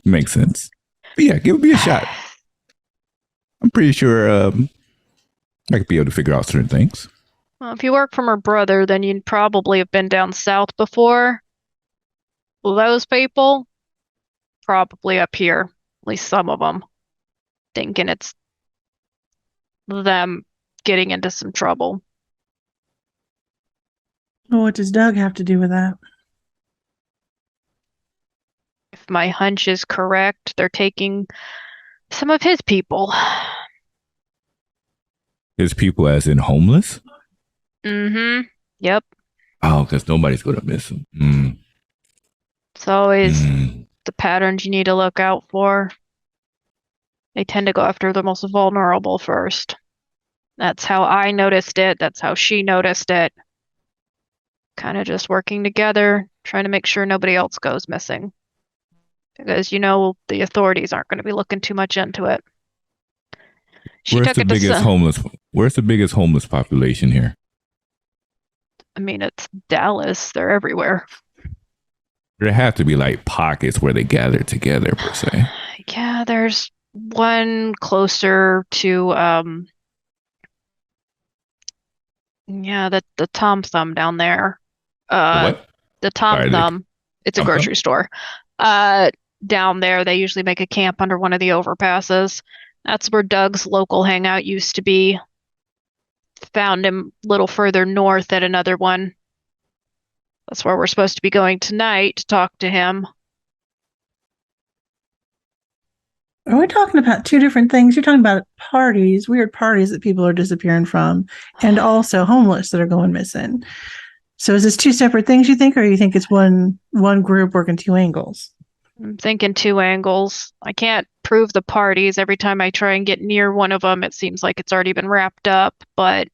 Makes sense. But yeah, give me a shot. I'm pretty sure I could be able to figure out certain things. Well, if you work from her brother, then you'd probably have been down south before. Those people, probably up here. At least some of them. Thinking it's them getting into some trouble. Well, what does Doug have to do with that? If my hunch is correct, they're taking some of his people. His people as in homeless? Mm-hmm. Yep. Oh, because nobody's going to miss him. It's always the patterns you need to look out for. They tend to go after the most vulnerable first. That's how I noticed it. That's how she noticed it. Kind of just working together, trying to make sure nobody else goes missing. Because, the authorities aren't going to be looking too much into it. Where's the biggest homeless population here? I mean, it's Dallas. They're everywhere. There have to be like pockets where they gather together, per se. Yeah, there's one closer to the Tom Thumb down there. What? The Tom Thumb. It's a grocery store. Down there, they usually make a camp under one of the overpasses. That's where Doug's local hangout used to be. Found him a little further north at another one. That's where we're supposed to be going tonight to talk to him. Are we talking about two different things? You're talking about parties, weird parties that people are disappearing from, and also homeless that are going missing. So is this two separate things, you think, or you think it's one group working two angles? I'm thinking two angles. I can't prove the parties. Every time I try and get near one of them, it seems like it's already been wrapped up, but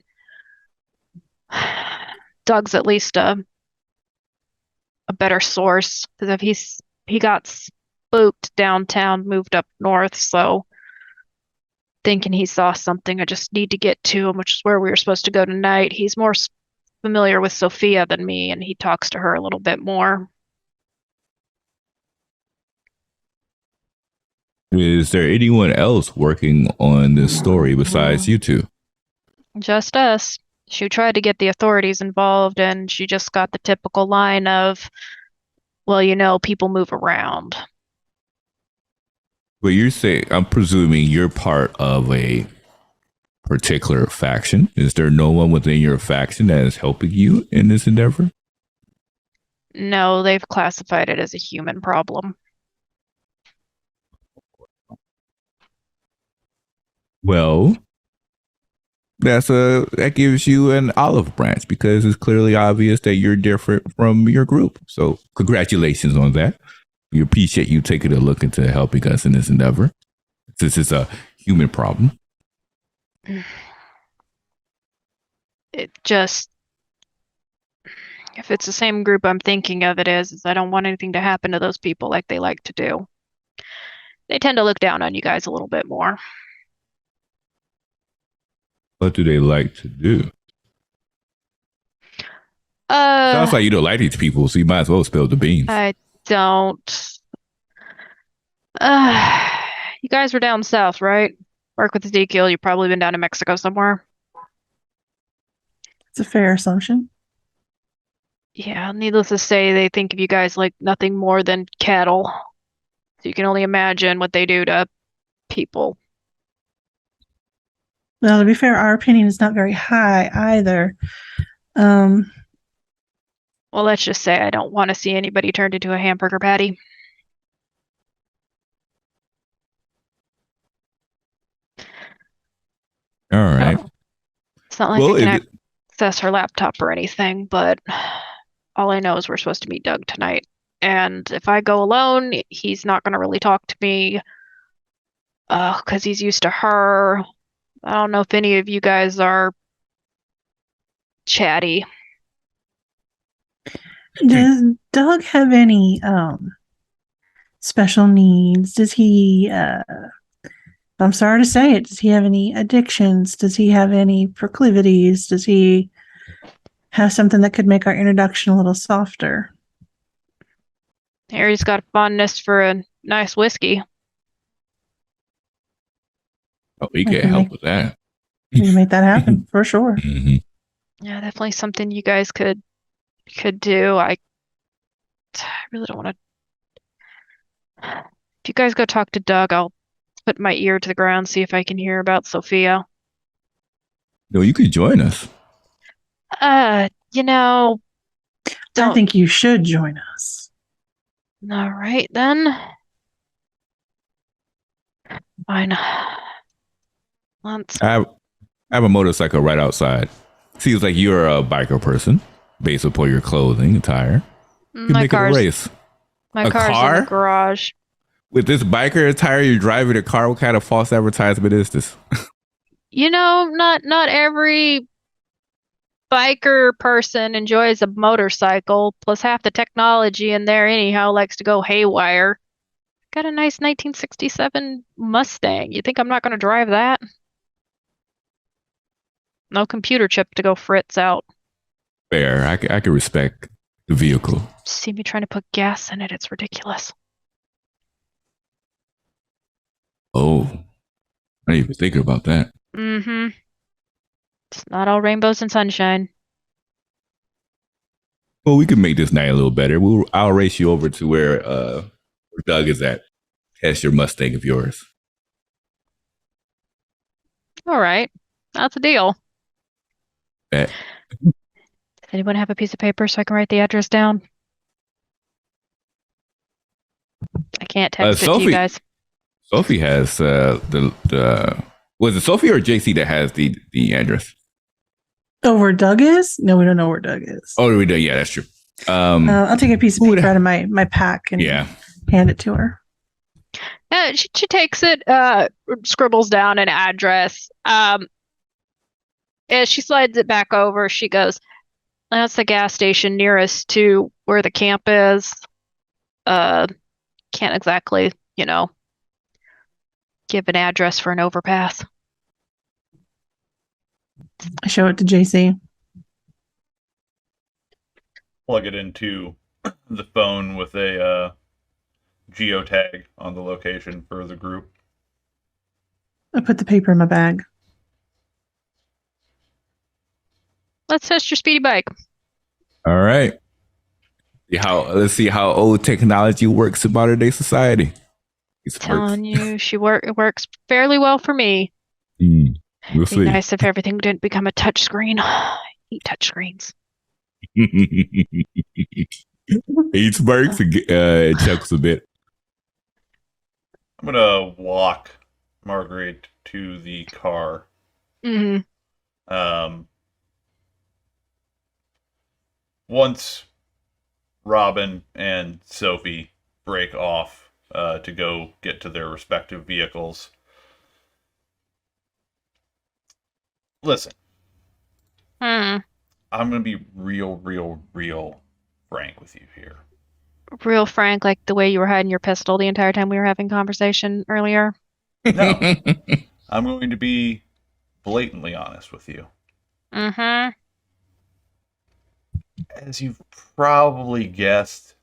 Doug's at least a better source, because if he got spooked downtown, moved up north, so thinking he saw something, I just need to get to him, which is where we were supposed to go tonight. He's more familiar with Sophia than me, and he talks to her a little bit more. Is there anyone else working on this story besides you two? Just us. She tried to get the authorities involved, and she just got the typical line of, well, people move around. Well, I'm presuming you're part of a particular faction. Is there no one within your faction that is helping you in this endeavor? No, they've classified it as a human problem. Well, that gives you an olive branch, because it's clearly obvious that you're different from your group. So congratulations on that. We appreciate you taking a look into helping us in this endeavor, since it's a human problem. It just, if it's the same group I'm thinking of, it is I don't want anything to happen to those people like they like to do. They tend to look down on you guys a little bit more. What do they like to do? Sounds like you don't like these people, so you might as well spill the beans. I don't. Uh, you guys were down south, right? Work with Ezekiel. You've probably been down in Mexico somewhere. It's a fair assumption. Yeah, needless to say, they think of you guys like nothing more than cattle. So you can only imagine what they do to people. Well, to be fair, our opinion is not very high either. Um, Well, let's just say I don't want to see anybody turned into a hamburger patty. All right. Oh, it's not like I can access her laptop or anything, but all I know is we're supposed to meet Doug tonight. And if I go alone, he's not going to really talk to me because he's used to her. I don't know if any of you guys are chatty. does Doug have any special needs? Does he I'm sorry to say it, does he have any addictions? Does he have any proclivities? Does he have something that could make our introduction a little softer? Harry's got a fondness for a nice whiskey. Oh, we can help with that. We can make that happen for sure. Mm-hmm. Yeah, definitely something you guys could do. I really don't want to. If you guys go talk to Doug, I'll put my ear to the ground, see if I can hear about Sophia. No, you could join us. You know, I think you should join us. All right, then. Fine. I have a motorcycle right outside. Seems like you're a biker person based upon your clothing attire. You can make it a race. My car's in the garage. With this biker attire, you're driving a car. What kind of false advertisement is this? You know, not every biker person enjoys a motorcycle. Plus, half the technology in there anyhow likes to go haywire. Got a nice 1967 Mustang. You think I'm not going to drive that? No computer chip to go fritz out. Fair. I can respect the vehicle. See me trying to put gas in it. It's ridiculous. Oh, I didn't even think about that. Mm-hmm. It's not all rainbows and sunshine. Well, we can make this night a little better. I'll race you over to where Doug is at. Test your Mustang of yours. All right. That's a deal. Bet. Does anyone have a piece of paper so I can write the address down? I can't text it to you guys. Sophie has the was it Sophie or JC that has the address? Oh, where Doug is? No, we don't know where Doug is. Oh, we do. Yeah, that's true. I'll take a piece of paper out of my pack and hand it to her. Yeah, she takes it, scribbles down an address. As she slides it back over, she goes, "That's the gas station nearest to where the camp is. Can't exactly, give an address for an overpass." I show it to JC. Plug it into the phone with a geotag on the location for the group. I put the paper in my bag. Let's test your speedy bike. All right. Let's see how old technology works in modern day society. Telling you, it works fairly well for me. We'll It'd be nice if everything didn't become a touch screen. I hate touch screens. He smirks and chuckles a bit. I'm gonna walk Marguerite to the car. Mm-hmm. Once Robin and Sophie break off to go get to their respective vehicles. Listen. I'm gonna be real frank with you here. Real frank, like the way you were hiding your pistol the entire time we were having conversation earlier? No. I'm going to be blatantly honest with you. Mm-hmm. As you've probably guessed,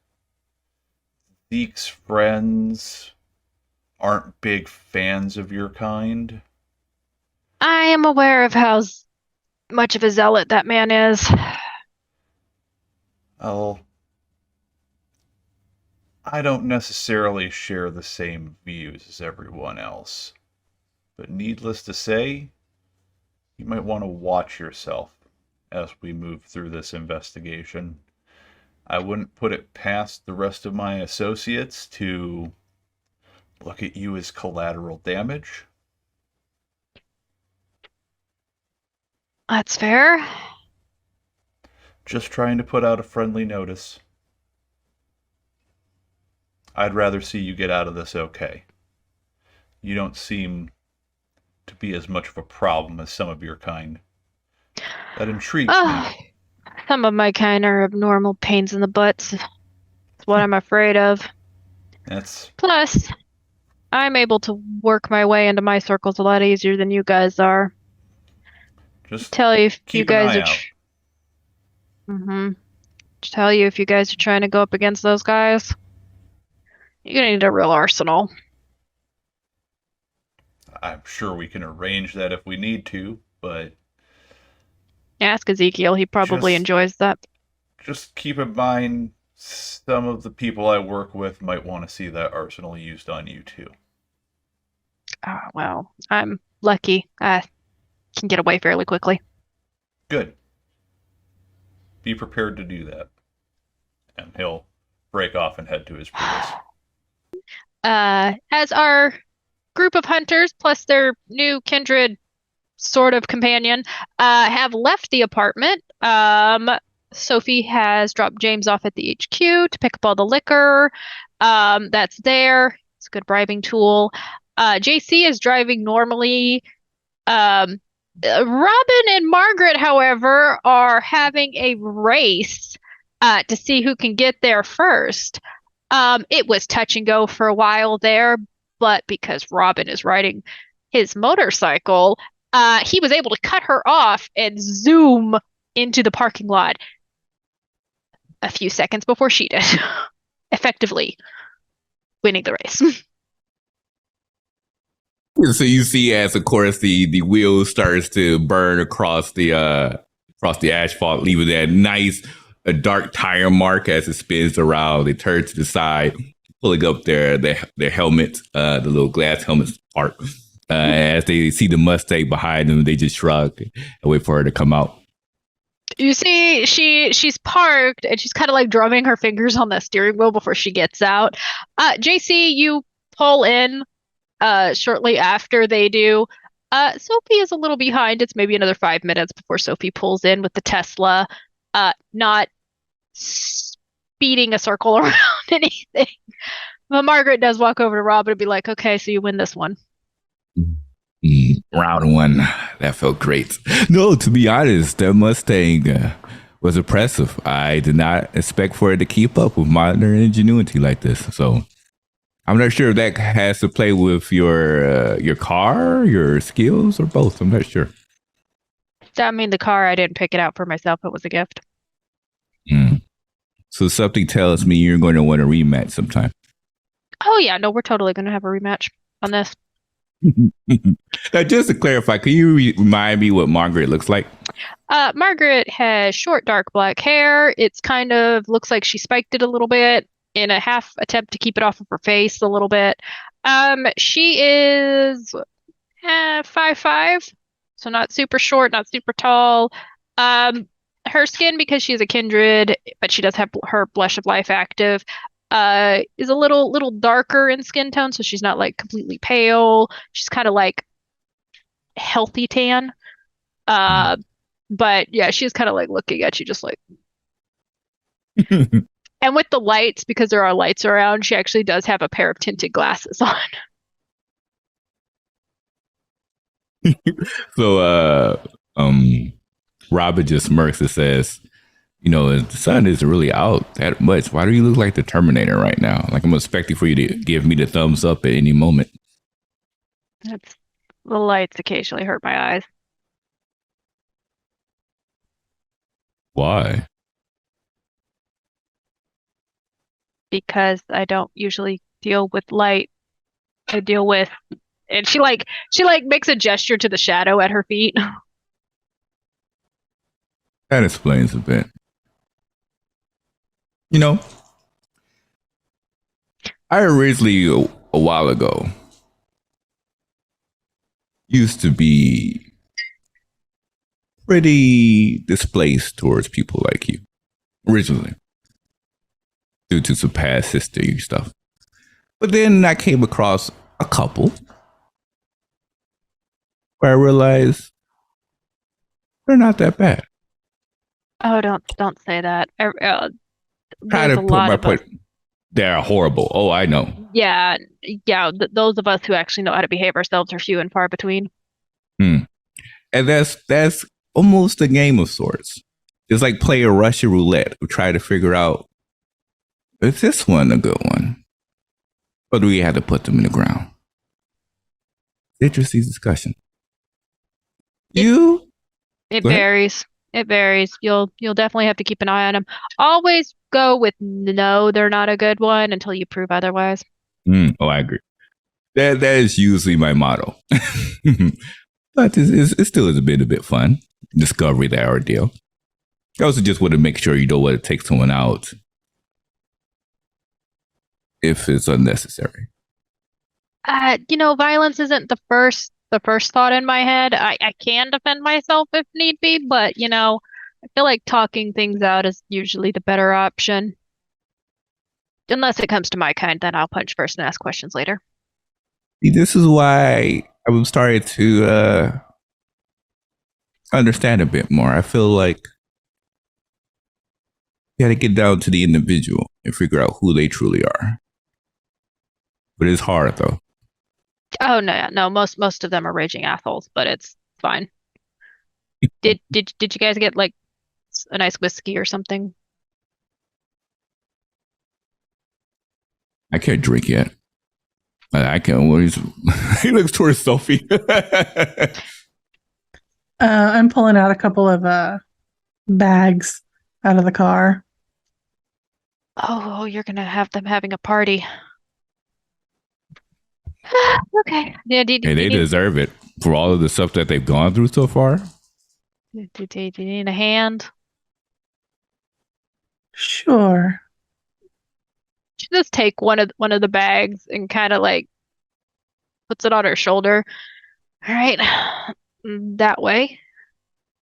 Zeke's friends aren't big fans of your kind. I am aware of how much of a zealot that man is. Well, I don't necessarily share the same views as everyone else. But needless to say, you might want to watch yourself as we move through this investigation. I wouldn't put it past the rest of my associates to look at you as collateral damage. That's fair. Just trying to put out a friendly notice. I'd rather see you get out of this okay. You don't seem to be as much of a problem as some of your kind. That intrigues me. Some of my kind are abnormal pains in the butts. That's what I'm afraid of. Plus, I'm able to work my way into my circles a lot easier than you guys are. Just tell you if you keep an guys eye are. out. Tell you if you guys are trying to go up against those guys, you're gonna need a real arsenal. I'm sure we can arrange that if we need to, but Ask Ezekiel, he probably enjoys that. just keep in mind some of the people I work with might want to see that arsenal used on you too. Oh, well, I'm lucky. I can get away fairly quickly. Good. Be prepared to do that. And he'll break off and head to his place. As our group of hunters, plus their new kindred sort of companion, have left the apartment, Sophie has dropped James off at the HQ to pick up all the liquor. That's there. It's a good bribing tool. JC is driving normally. Robin and Margaret, however, are having a race to see who can get there first. It was touch and go for a while there, but because Robin is riding his motorcycle, he was able to cut her off and zoom into the parking lot a few seconds before she did, effectively winning the race. So you see, as of course the wheel starts to burn across the asphalt, leaving that nice dark tire mark as it spins around. They turn to the side, pulling up their helmets, the little glass helmets part. As they see the Mustang behind them, they just shrug and wait for her to come out. You see, she's parked and she's kind of like drumming her fingers on the steering wheel before she gets out. JC, you pull in shortly after they do. Sophie is a little behind. It's maybe another 5 minutes before Sophie pulls in with the Tesla, not speeding a circle around anything. But Margaret does walk over to Robin and be like, okay, so you win this one. Round one. That felt great. No, to be honest, that Mustang was impressive. I did not expect for it to keep up with modern ingenuity like this. So I'm not sure if that has to play with your car, your skills, or both. I'm not sure. I mean, the car, I didn't pick it out for myself. It was a gift. So something tells me you're going to want a rematch sometime. Oh, yeah. No, we're totally going to have a rematch on this. Now, just to clarify, can you remind me what Margaret looks like? Margaret has short, dark black hair. It's kind of looks like she spiked it a little bit in a half attempt to keep it off of her face a little bit. She is 5'5", so not super short, not super tall. Her skin, because she's a kindred, but she does have her blush of life active, is a little darker in skin tone, so she's not like completely pale. She's kind of like healthy tan. But yeah, she's kind of like looking at you just like. And with the lights, because there are lights around, she actually does have a pair of tinted glasses on. So Robin just smirks and says, you know, the sun isn't really out that much. Why do you look like the Terminator right now? Like I'm expecting for you to give me the thumbs up at any moment. The lights occasionally hurt my eyes. Why? because I don't usually deal with light. I deal with, and she makes a gesture to the shadow at her feet. That explains a bit. You know, I originally, a while ago, used to be pretty displaced towards people like you, originally, due to some past history stuff. But then I came across a couple where I realized they're not that bad. Oh, don't say that. Try There's to a put lot my of us. point. They're horrible. Oh, I know. Yeah, yeah. Those of us who actually know how to behave ourselves are few and far between. Hmm. And that's almost a game of sorts. It's like play a Russian roulette. We try to figure out, is this one a good one? Or do we have to put them in the ground? Interesting discussion. You It Go ahead. varies. It varies. You'll definitely have to keep an eye on them. Always go with no, they're not a good one until you prove otherwise. Oh, I agree. That is usually my motto. But it still is a bit fun. Discovery that ordeal. I also just want to make sure you know what it takes someone out if it's unnecessary. Violence isn't the first thought in my head. I can defend myself if need be, but I feel like talking things out is usually the better option. Unless it comes to my kind, then I'll punch first and ask questions later. See, this is why I'm starting to understand a bit more. I feel like you got to get down to the individual and figure out who they truly are. But it's hard though. Oh no, yeah, no, most of them are raging assholes, but it's fine. Did you guys get like a nice whiskey or something? I can't drink yet. I can't. Well, he looks towards Sophie. I'm pulling out a couple of bags out of the car. Oh, you're gonna have them having a party. Okay. Yeah, Hey, they deserve it for all of the stuff that they've gone through so far. do you need a hand? Sure. Just take one of the bags and kind of like puts it on her shoulder. All right, that way.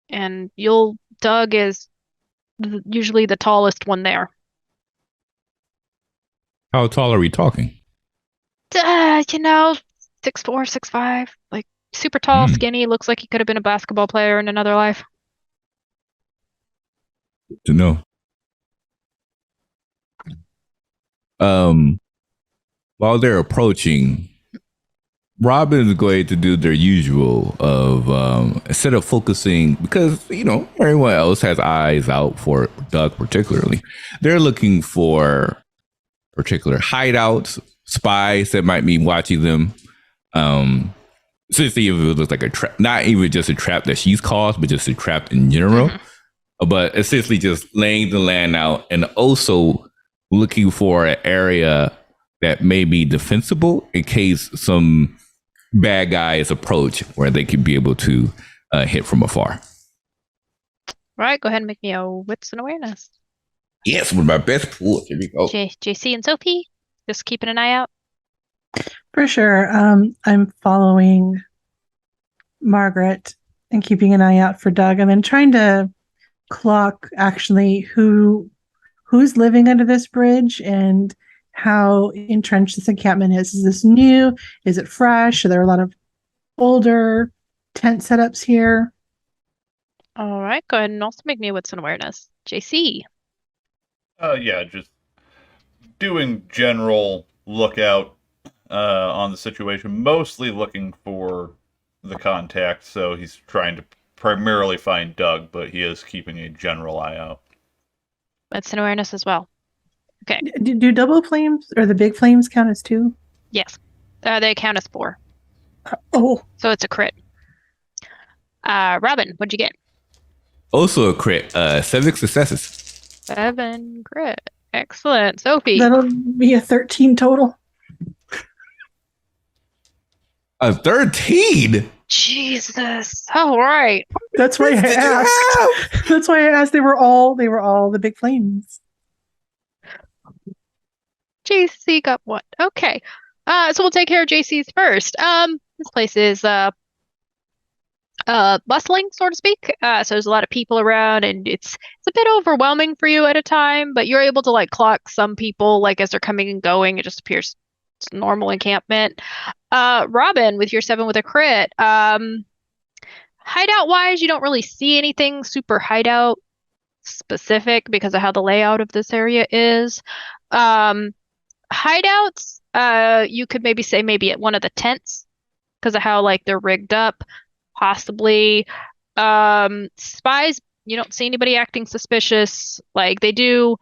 And Doug is usually the tallest one there. How tall are we talking? 6'4", 6'5", like super tall, skinny, looks like he could have been a basketball player in another life. Good to know. While they're approaching, Robin is going to do their usual of instead of focusing, because everyone else has eyes out for Doug particularly. They're looking for particular hideouts, spies that might be watching them. Since even if it looks like a trap, not even just a trap that she's caused, but just a trap in general. But essentially just laying the land out and also looking for an area that may be defensible in case some bad guys approach where they could be able to hit from afar. All right, go ahead and make me a wits and awareness. Yes, one of my best pools. Here we go. JC and Sophie, just keeping an eye out. For sure. I'm following Margaret and keeping an eye out for Doug, and then trying to clock actually who's living under this bridge and how entrenched this encampment is. Is this new? Is it fresh? Are there a lot of older tent setups here? All right, go ahead and also make me a wits and awareness. JC. Yeah, just doing general lookout on the situation, mostly looking for the contact. So he's trying to primarily find Doug, but he is keeping a general eye out. Wits and awareness as well. Okay. Do double flames or the big flames count as 2? Yes. They count as 4. Oh. So it's a crit. Robin, what'd you get? Also a crit. 7 successes. 7 crit. Excellent. Sophie. That'll be a 13 total. A 13? Jesus. All right. That's why I Did you asked. have? That's why I asked. They were all the big flames. JC got one. Okay. So we'll take care of JC's first. This place is bustling, so to speak. So there's a lot of people around, and it's a bit overwhelming for you at a time, but you're able to like clock some people like as they're coming and going. It just appears it's a normal encampment. Robin, with your 7 with a crit. Hideout wise, you don't really see anything super hideout specific because of how the layout of this area is. Hideouts, you could maybe say maybe at one of the tents because of how like they're rigged up, possibly. Spies, you don't see anybody acting suspicious. Like they do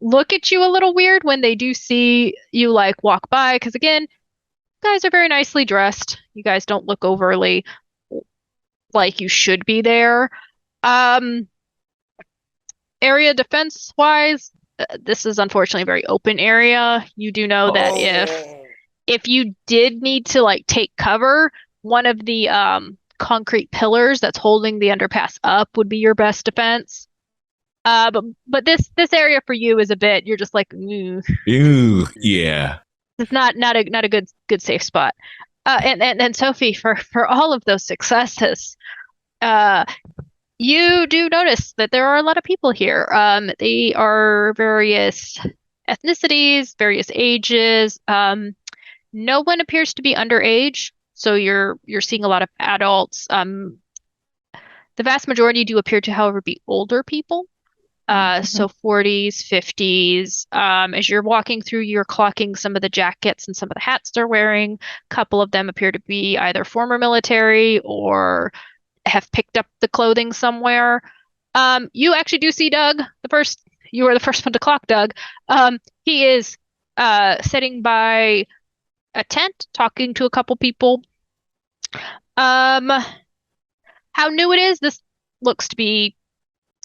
look at you a little weird when they do see you like walk by because again, guys are very nicely dressed. You guys don't look overly like you should be there. Um, Area defense wise, this is unfortunately a very open area. You do know that if you did need to like take cover, one of the concrete pillars that's holding the underpass up would be your best defense. But this area for you is a bit you're just like Ew, yeah. it's not a good safe spot. And Sophie, for all of those successes, you do notice that there are a lot of people here. They are various ethnicities, various ages. No one appears to be underage, so you're seeing a lot of adults. The vast majority do appear to, however, be older people. So 40s, 50s. As you're walking through, you're clocking some of the jackets and some of the hats they're wearing. A couple of them appear to be either former military or have picked up the clothing somewhere. You actually do see Doug. You were the first one to clock Doug. He is sitting by a tent talking to a couple people. How new it is, this looks to be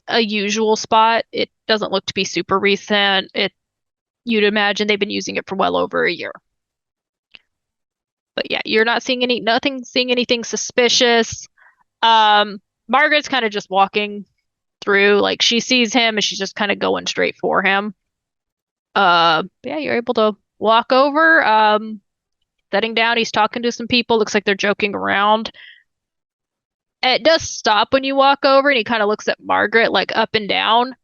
a usual spot. It doesn't look to be super recent. You'd imagine they've been using it for well over a year. But yeah, you're not seeing anything suspicious. Margaret's kind of just walking through, like she sees him and she's just kind of going straight for him. Yeah, you're able to walk over, sitting down, he's talking to some people, looks like they're joking around. It does stop when you walk over and he kind of looks at Margaret like up and down.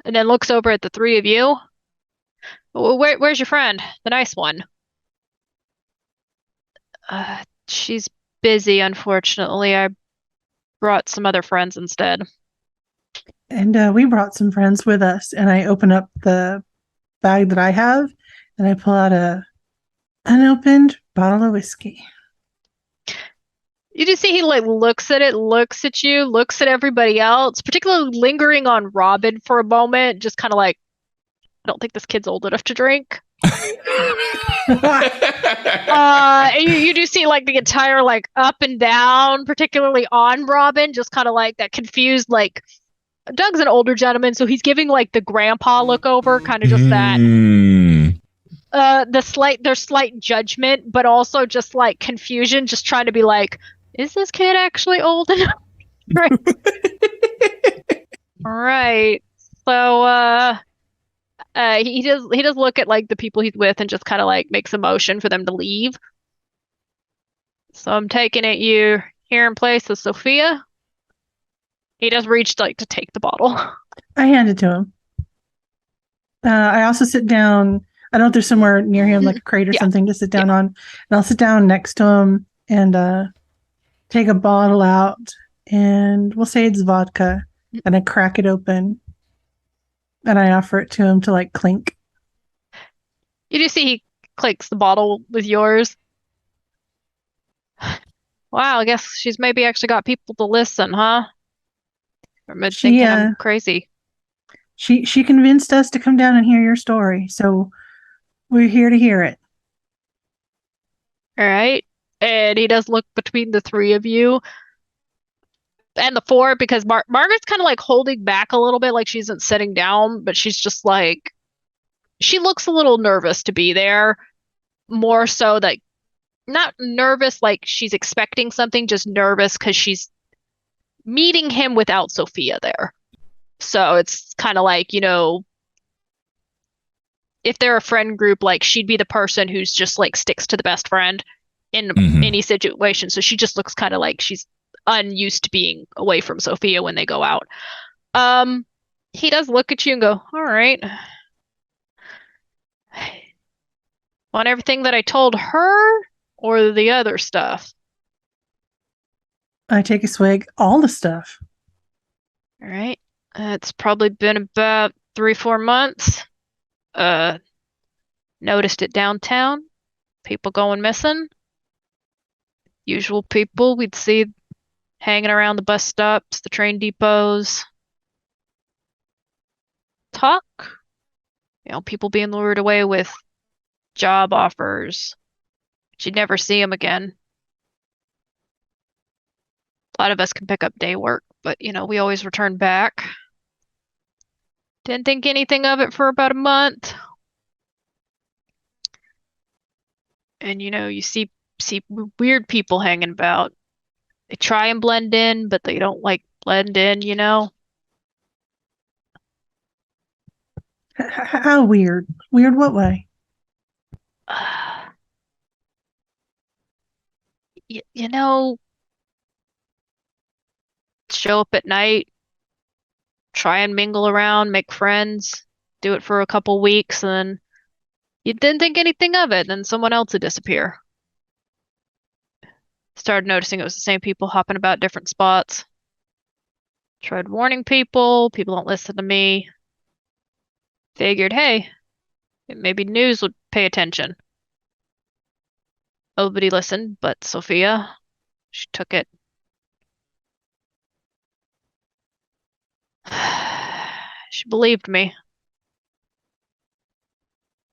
And then looks over at the three of you. Where's your friend? The nice one. She's busy, unfortunately. I brought some other friends instead. And we brought some friends with us. And I open up the bag that I have, and I pull out a unopened bottle of whiskey. You just see he like looks at it, looks at you, looks at everybody else, particularly lingering on Robin for a moment, just kind of like, I don't think this kid's old enough to drink. You do see like the entire like up and down, particularly on Robin, just kind of like that confused, like Doug's an older gentleman, so he's giving like the grandpa look over, kind of just that. There's slight judgment, but also just like confusion, just trying to be like, is this kid actually old enough? Right. All right. So he does look at like the people he's with and just kind of like makes a motion for them to leave. So I'm taking it you're here in place with Sophia. He does reach like to take the bottle. I hand it to him. I also sit down. I don't know if there's somewhere near him, like a crate or something to sit down on. And I'll sit down next to him and take a bottle out. And we'll say it's vodka. And I crack it open. And I offer it to him to like clink. You do see he clinks the bottle with yours. Wow, I guess she's maybe actually got people to listen, huh? Or thinking I'm crazy. She convinced us to come down and hear your story, so we're here to hear it. All right. And he does look between the three of you. and the four because Margaret's kind of like holding back a little bit, like she isn't sitting down, but she's just like she looks a little nervous to be there, more so that not nervous like she's expecting something, just nervous because she's meeting him without Sophia there. So it's kind of like, if they're a friend group, like she'd be the person who's just like sticks to the best friend in Hmm. any situation. So she just looks kind of like she's unused to being away from Sophia when they go out. Um, he does look at you and go, "All right, want everything that I told her or the other stuff?" I take a swig, all the stuff. All right. It's probably been about 3, 4 months. Uh, noticed it downtown. People going missing. Usual people we'd see hanging around the bus stops, the train depots. Talk. People being lured away with job offers. She'd never see them again. A lot of us can pick up day work, but we always return back. Didn't think anything of it for about a month. And you see weird people hanging about. They try and blend in, but they don't like blend in. How weird? Weird what way? You know, show up at night, try and mingle around, make friends, do it for a couple weeks, and then you didn't think anything of it, then someone else would disappear. Started noticing it was the same people hopping about different spots. Tried warning people, people don't listen to me. Figured, hey, maybe news would pay attention. Nobody listened, but Sophia, she took it. She believed me.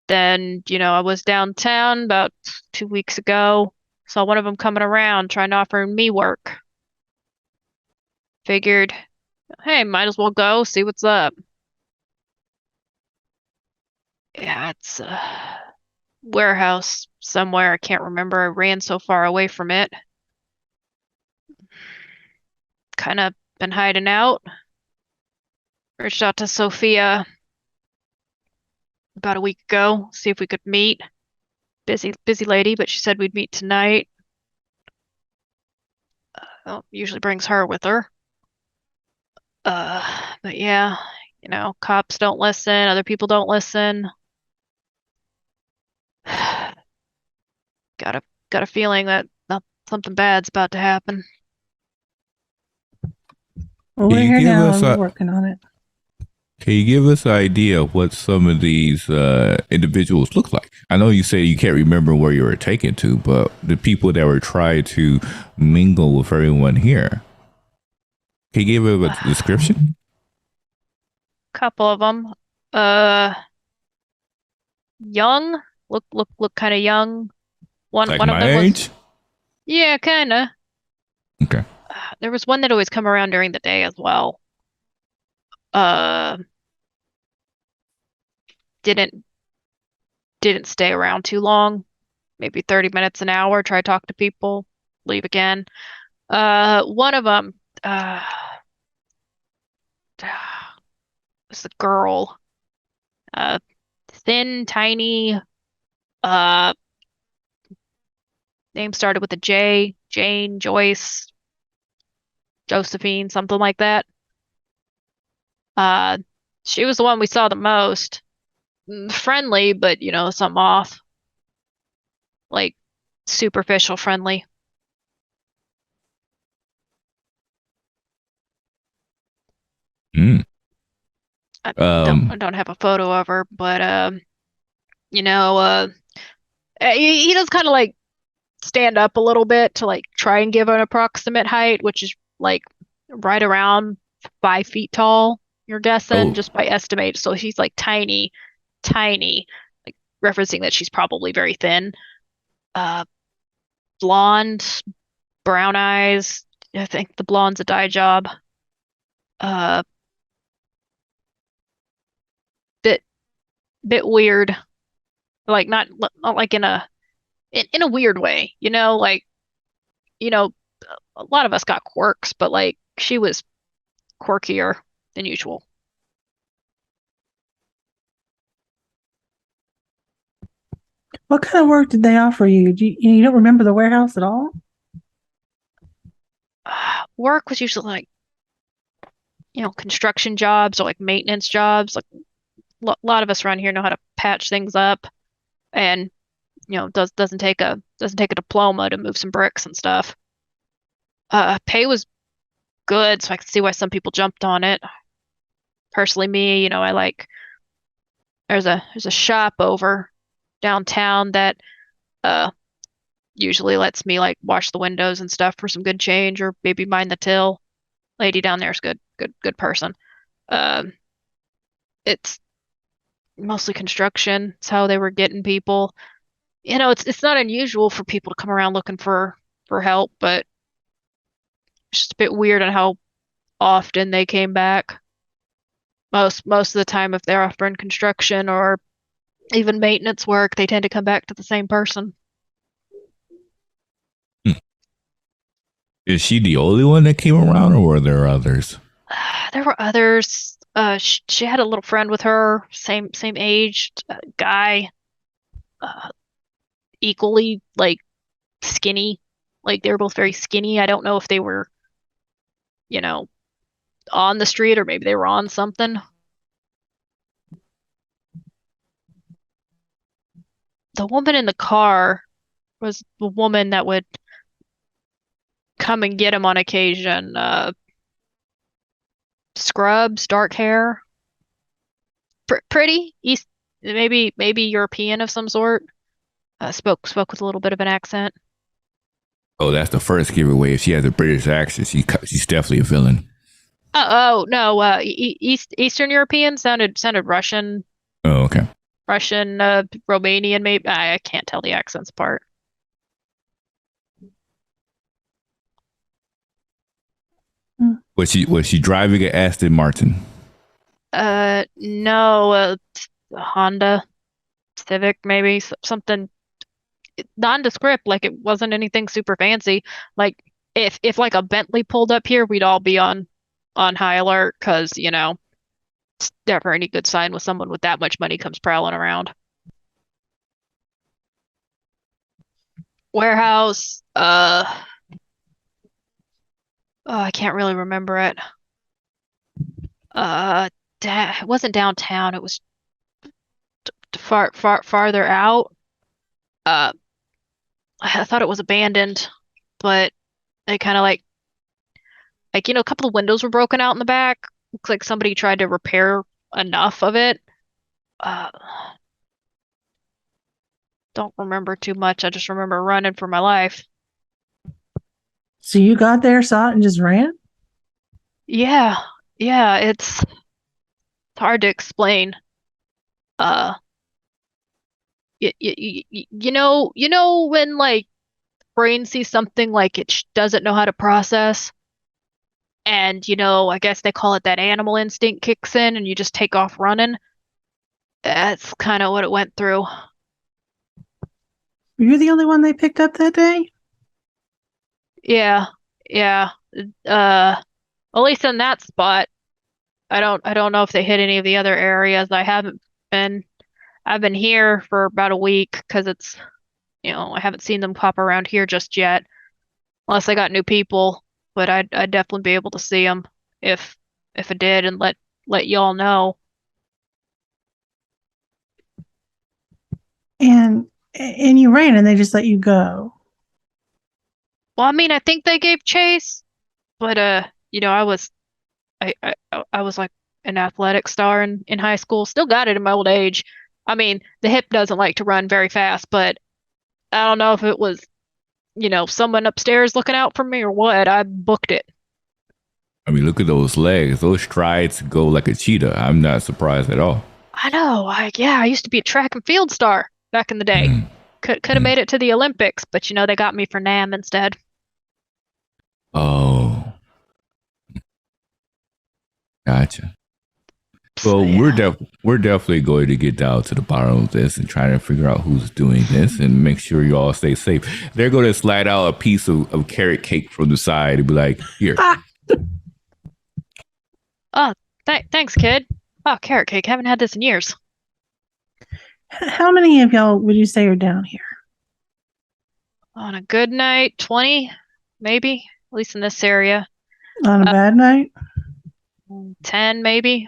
Then, I was downtown about 2 weeks ago. Saw one of them coming around trying to offer me work. Figured, hey, might as well go, see what's up. Yeah, it's a warehouse somewhere. I can't remember. I ran so far away from it. Kind of been hiding out. Reached out to Sophia about a week ago, see if we could meet. Busy lady, but she said we'd meet tonight. Well, usually brings her with her. But yeah, cops don't listen, other people don't listen. Got a got a feeling that something bad's about to happen. Well, Can we're you here give now us and we're a working on it. Can you give us an idea of what some of these individuals look like? I know you say you can't remember where you were taken to, but the people that were trying to mingle with everyone here, can you give it a description? Couple of them. Uh, young. Look kind of young. One Like one of my them was, age? yeah, kind of. Okay. There was one that always come around during the day as well. Uh, didn't didn't stay around too long. Maybe 30 minutes an hour. Try to talk to people, leave again. One of them, was a girl. Uh, thin, tiny. Uh, name started with a J. Jane, Joyce, Josephine, something like that. Uh, she was the one we saw the most. Friendly, but something off. Like superficial friendly. Mm. I Um. don't have a photo of her, but you know, uh, he does kind of like stand up a little bit to like try and give an approximate height, which is like right around 5 feet tall. You're guessing Oh. just by estimate. So she's like tiny, tiny, like referencing that she's probably very thin. Uh, blonde, brown eyes, I think the blonde's a dye job. Uh, bit bit weird. Like not like in a weird way, like you know, a lot of us got quirks, but like she was quirkier than usual. What kind of work did they offer you? You don't remember the warehouse at all? Work was usually like, construction jobs or like maintenance jobs. Like a lot of us around here know how to patch things up, and doesn't take a diploma to move some bricks and stuff. Pay was good, so I could see why some people jumped on it. Personally, me, I like there's a shop over downtown that uh usually lets me like wash the windows and stuff for some good change, or maybe mind the till. Lady down there is good person. Um, it's mostly construction. It's how they were getting people. It's not unusual for people to come around looking for help, but it's just a bit weird on how often they came back. Most of the time, if they're offering construction or even maintenance work, they tend to come back to the same person. Hmm. Is she the only one that came around, or were there others? There were others. She had a little friend with her, same aged guy, uh, equally like skinny. Like they were both very skinny. I don't know if they were, you know, on the street or maybe they were on something. The woman in the car was the woman that would come and get him on occasion. Scrubs, dark hair, pretty East, maybe European of some sort. Spoke with a little bit of an accent. Oh, that's the first giveaway. If she has a British accent, she's definitely a villain. Oh no, Eastern European sounded Russian, Oh, okay. Romanian. Maybe I can't tell the accents apart. Hmm. Was she driving an Aston Martin? No, Honda Civic maybe something nondescript. Like it wasn't anything super fancy. Like if like a Bentley pulled up here, we'd all be on high alert because it's never any good sign when someone with that much money comes prowling around. Warehouse, oh, I can't really remember it. Uh, it wasn't downtown. It was farther out. Uh, I thought it was abandoned, but they kind of a couple of windows were broken out in the back. Looks like somebody tried to repair enough of it. Uh, don't remember too much. I just remember running for my life. So you got there, saw it, and just ran? Yeah, yeah, it's hard to explain. Uh, you know when like brain sees something like it doesn't know how to process, and I guess they call it that animal instinct kicks in, and you just take off running. That's kind of what it went through. Were you the only one they picked up that day? Yeah, yeah. Uh, at least in that spot. I don't know if they hit any of the other areas. Been I've been here for about a week because I haven't seen them pop around here just yet, unless I got new people. But I'd definitely be able to see them if if I did and let y'all know. And you ran, and they just let you go. Well, I mean, I think they gave chase, but I was like an athletic star in high school. Still got it in my old age. I mean, the hip doesn't like to run very fast, but I don't know if it was, someone upstairs looking out for me or what. I booked it. I mean, look at those legs. Those strides go like a cheetah. I'm not surprised at all. I know. Yeah, I used to be a track and field star back in the day. Mm, Could have mm. made it to the Olympics, but they got me for NAM instead. Oh, gotcha. So, Well, yeah. we're definitely going to get down to the bottom of this and try to figure out who's doing this and make sure you all stay safe. They're going to slide out a piece of carrot cake from the side and be like, "Here." Ah, Oh, thanks, kid. Oh, carrot cake. Haven't had this in years. how many of y'all would you say are down here? On a good night, 20, maybe. At least in this area. On a Uh, bad night? 10, maybe.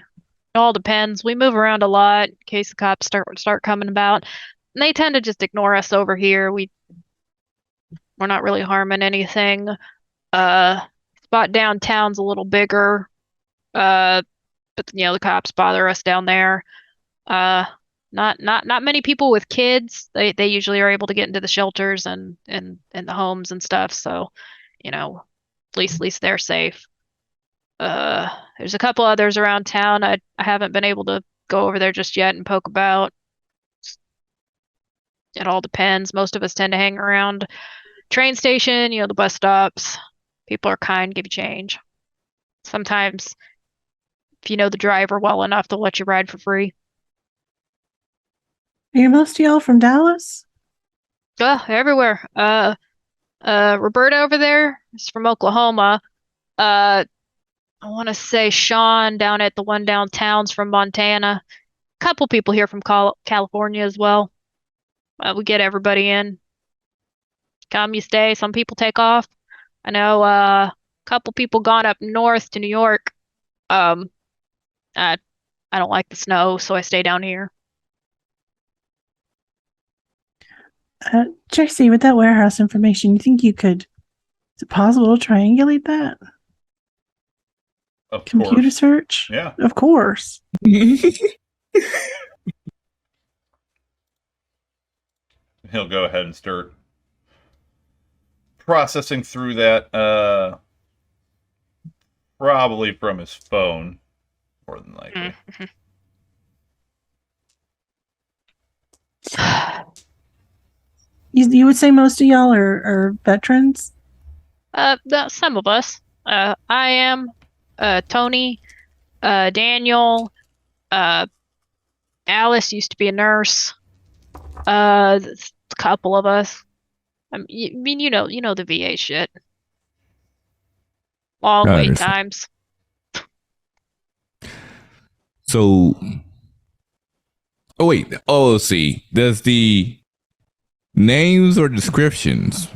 It all depends. We move around a lot in case the cops start coming about. And they tend to just ignore us over here. We're not really harming anything. Uh, spot downtown's a little bigger. Uh, but the cops bother us down there. Uh, not many people with kids. They usually are able to get into the shelters and the homes and stuff. So, at least they're safe. There's a couple others around town. I haven't been able to go over there just yet and poke about. It all depends. Most of us tend to hang around train station, the bus stops. People are kind, give you change. Sometimes, if you know the driver well enough, they'll let you ride for free. Are most of y'all from Dallas? Everywhere. Roberta over there is from Oklahoma. Uh, I want to say Sean down at the one downtown's from Montana. Couple people here from California as well. We get everybody in. Come, you stay. Some people take off. I know a couple people gone up north to New York. Um, I I don't like the snow, so I stay down here. JC, with that warehouse information, you think is it possible to triangulate that? Of Computer course. search? Yeah. Of course. He'll go ahead and start processing through that, probably from his phone, more than likely. You would say most of y'all are veterans? Some of us. I am. Tony. Daniel. Uh, Alice used to be a nurse. A couple of us. I mean, you know the VA shit. Long I wait understand. times. So, oh wait, oh let's see. Does the names or descriptions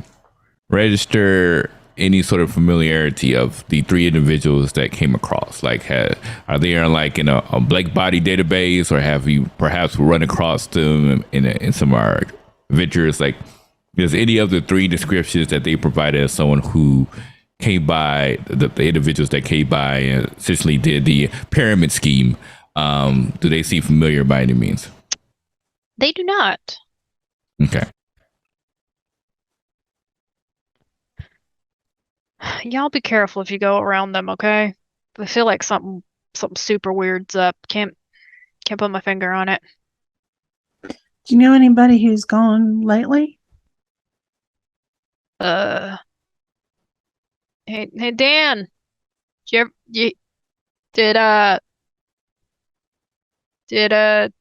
register any sort of familiarity of the three individuals that came across? Like, are they in a black body database, or have you perhaps run across them in some of our ventures? Like, does any of the three descriptions that they provided as someone who came by, the individuals that came by and essentially did the pyramid scheme, do they seem familiar by any means? They do not. Okay. Y'all be careful if you go around them, okay? I feel like something super weird's up. Can't put my finger on it. Do you know anybody who's gone lately? Uh, hey Dan, did you, ever, you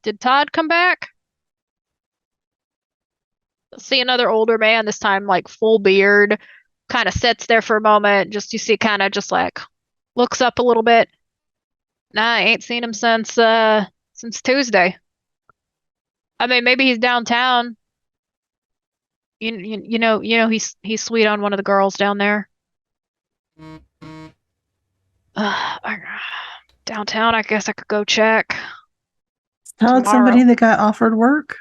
did Todd come back? See another older man, this time like full beard, kind of sits there for a moment, just you see kind of just like looks up a little bit. Nah, I ain't seen him since Tuesday. I mean, maybe he's downtown. He's sweet on one of the girls down there. Downtown, I guess I could go check Todd, tomorrow. somebody that got offered work?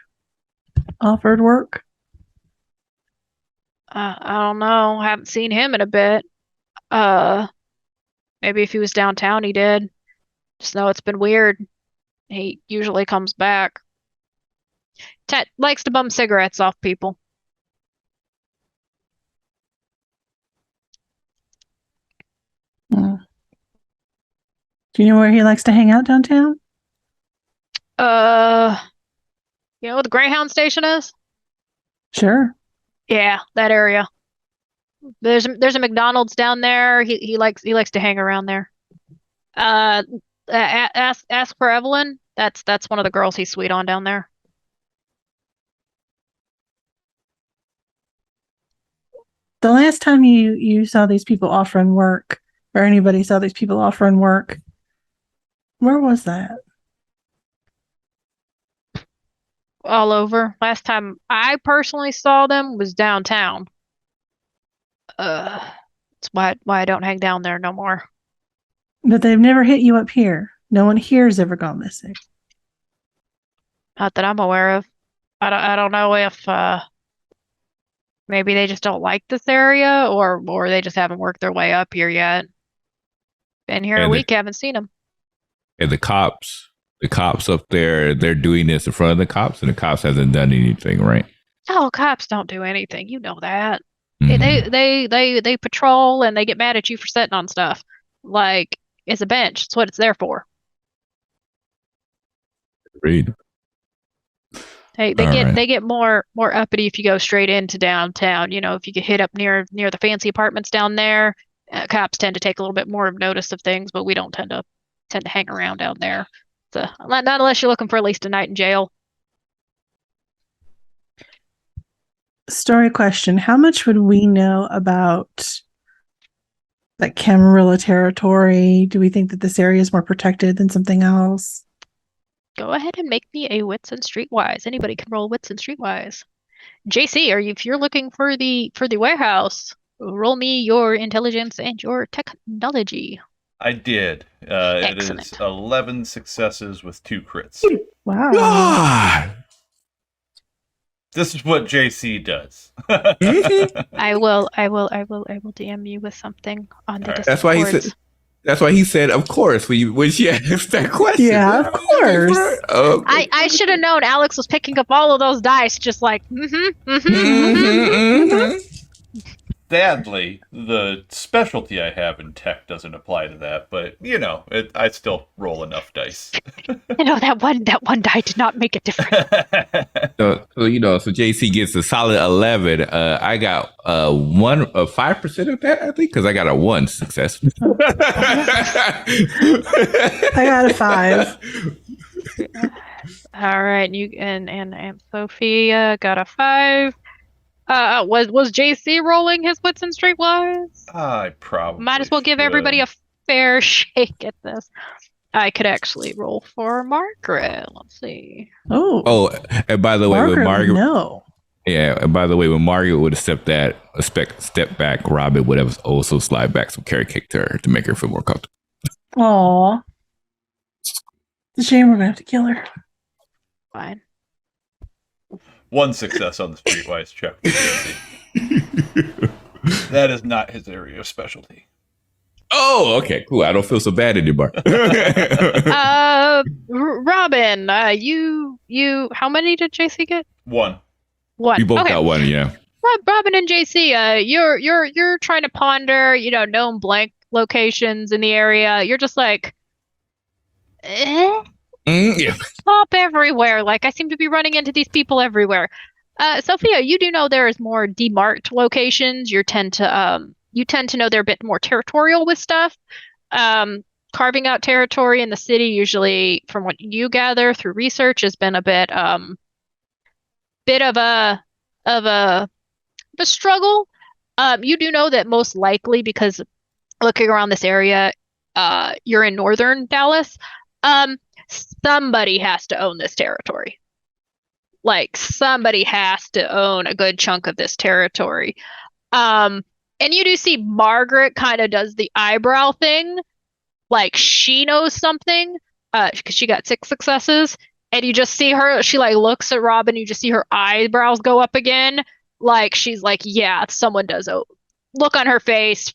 Offered work? I don't know. I haven't seen him in a bit. Uh, Maybe if he was downtown, he did. Just know it's been weird. He usually comes back. Tet likes to bum cigarettes off people. Mm. Do you know where he likes to hang out downtown? Uh, you know where the Greyhound station is? Sure. Yeah, that area. There's a McDonald's down there. He likes to hang around there. Uh, ask for Evelyn. That's one of the girls he's sweet on down there. The last time you saw these people offering work, or anybody saw these people offering work, where was that? All over. Last time I personally saw them was downtown. Uh, that's why I don't hang down there no more. But they've never hit you up here. No one here's ever gone missing. Not that I'm aware of. I don't know if maybe they just don't like this area or they just haven't worked their way up here yet. Been here a And the, week, haven't seen them. and the cops up there, they're doing this in front of the cops, and the cops hasn't done anything, right? Oh, cops don't do anything. You know that. Mhm. They patrol and they get mad at you for sitting on stuff. Like it's a bench. It's what it's there for. Agreed. Hey, All right. they get more uppity if you go straight into downtown. You know, if you get hit up near the fancy apartments down there, cops tend to take a little bit more of notice of things, but we don't tend to hang around down there. So not unless you're looking for at least a night in jail. Story question: how much would we know about like Camarilla territory? Do we think that this area is more protected than something else? Go ahead and make me a wits and streetwise. Anybody can roll wits and streetwise. JC, if you're looking for the warehouse, roll me your intelligence and your technology. I did. It is Excellent. 11 successes with 2 crits. Wow. God. This is what JC does. I will DM you with something on the All right. That's why he Discord. said. That's why he said, "Of course." When she asked that question, Yeah, of course. Okay. I should have known Alex was picking up all of those dice, just like Sadly, the specialty I have in tech doesn't apply to that, but I still roll enough dice. You know that one die did not make a difference. So JC gets a solid 11. I got 5% of that, I think, because I got a 1 success. I got a 5. All right, you and Sophia got a 5. Was JC rolling his wits and streetwise? I probably Might as well give everybody a fair shake at this. I could actually roll for Margaret. Let's see. Oh, And by the way, Margaret, when Margaret, no. yeah, and by the way, when Margaret would have step back, Robin would have also slide back some carrot cake to her to make her feel more comfortable. Aw. It's a shame we're gonna have to kill her. Fine. 1 success on the streetwise check. That is not his area of specialty. Oh, okay, cool. I don't feel so bad anymore. Robin, you, how many did JC get? 1. One. We both Okay. got 1, yeah. Robin and JC, you're trying to ponder, known blank locations in the area. You're just like, Yeah. pop everywhere. Like I seem to be running into these people everywhere. Sophia, you do know there is more demarked locations. You tend to know they're a bit more territorial with stuff. Carving out territory in the city, usually, from what you gather through research, has been a bit of a struggle. You do know that most likely, because looking around this area, you're in northern Dallas. Somebody has to own this territory. Like somebody has to own a good chunk of this territory. And you do see Margaret kind of does the eyebrow thing, like she knows something, because she got 6 successes, and you just see her. She like looks at Robin. You just see her eyebrows go up again, like she's like, yeah, someone does. Look on her face.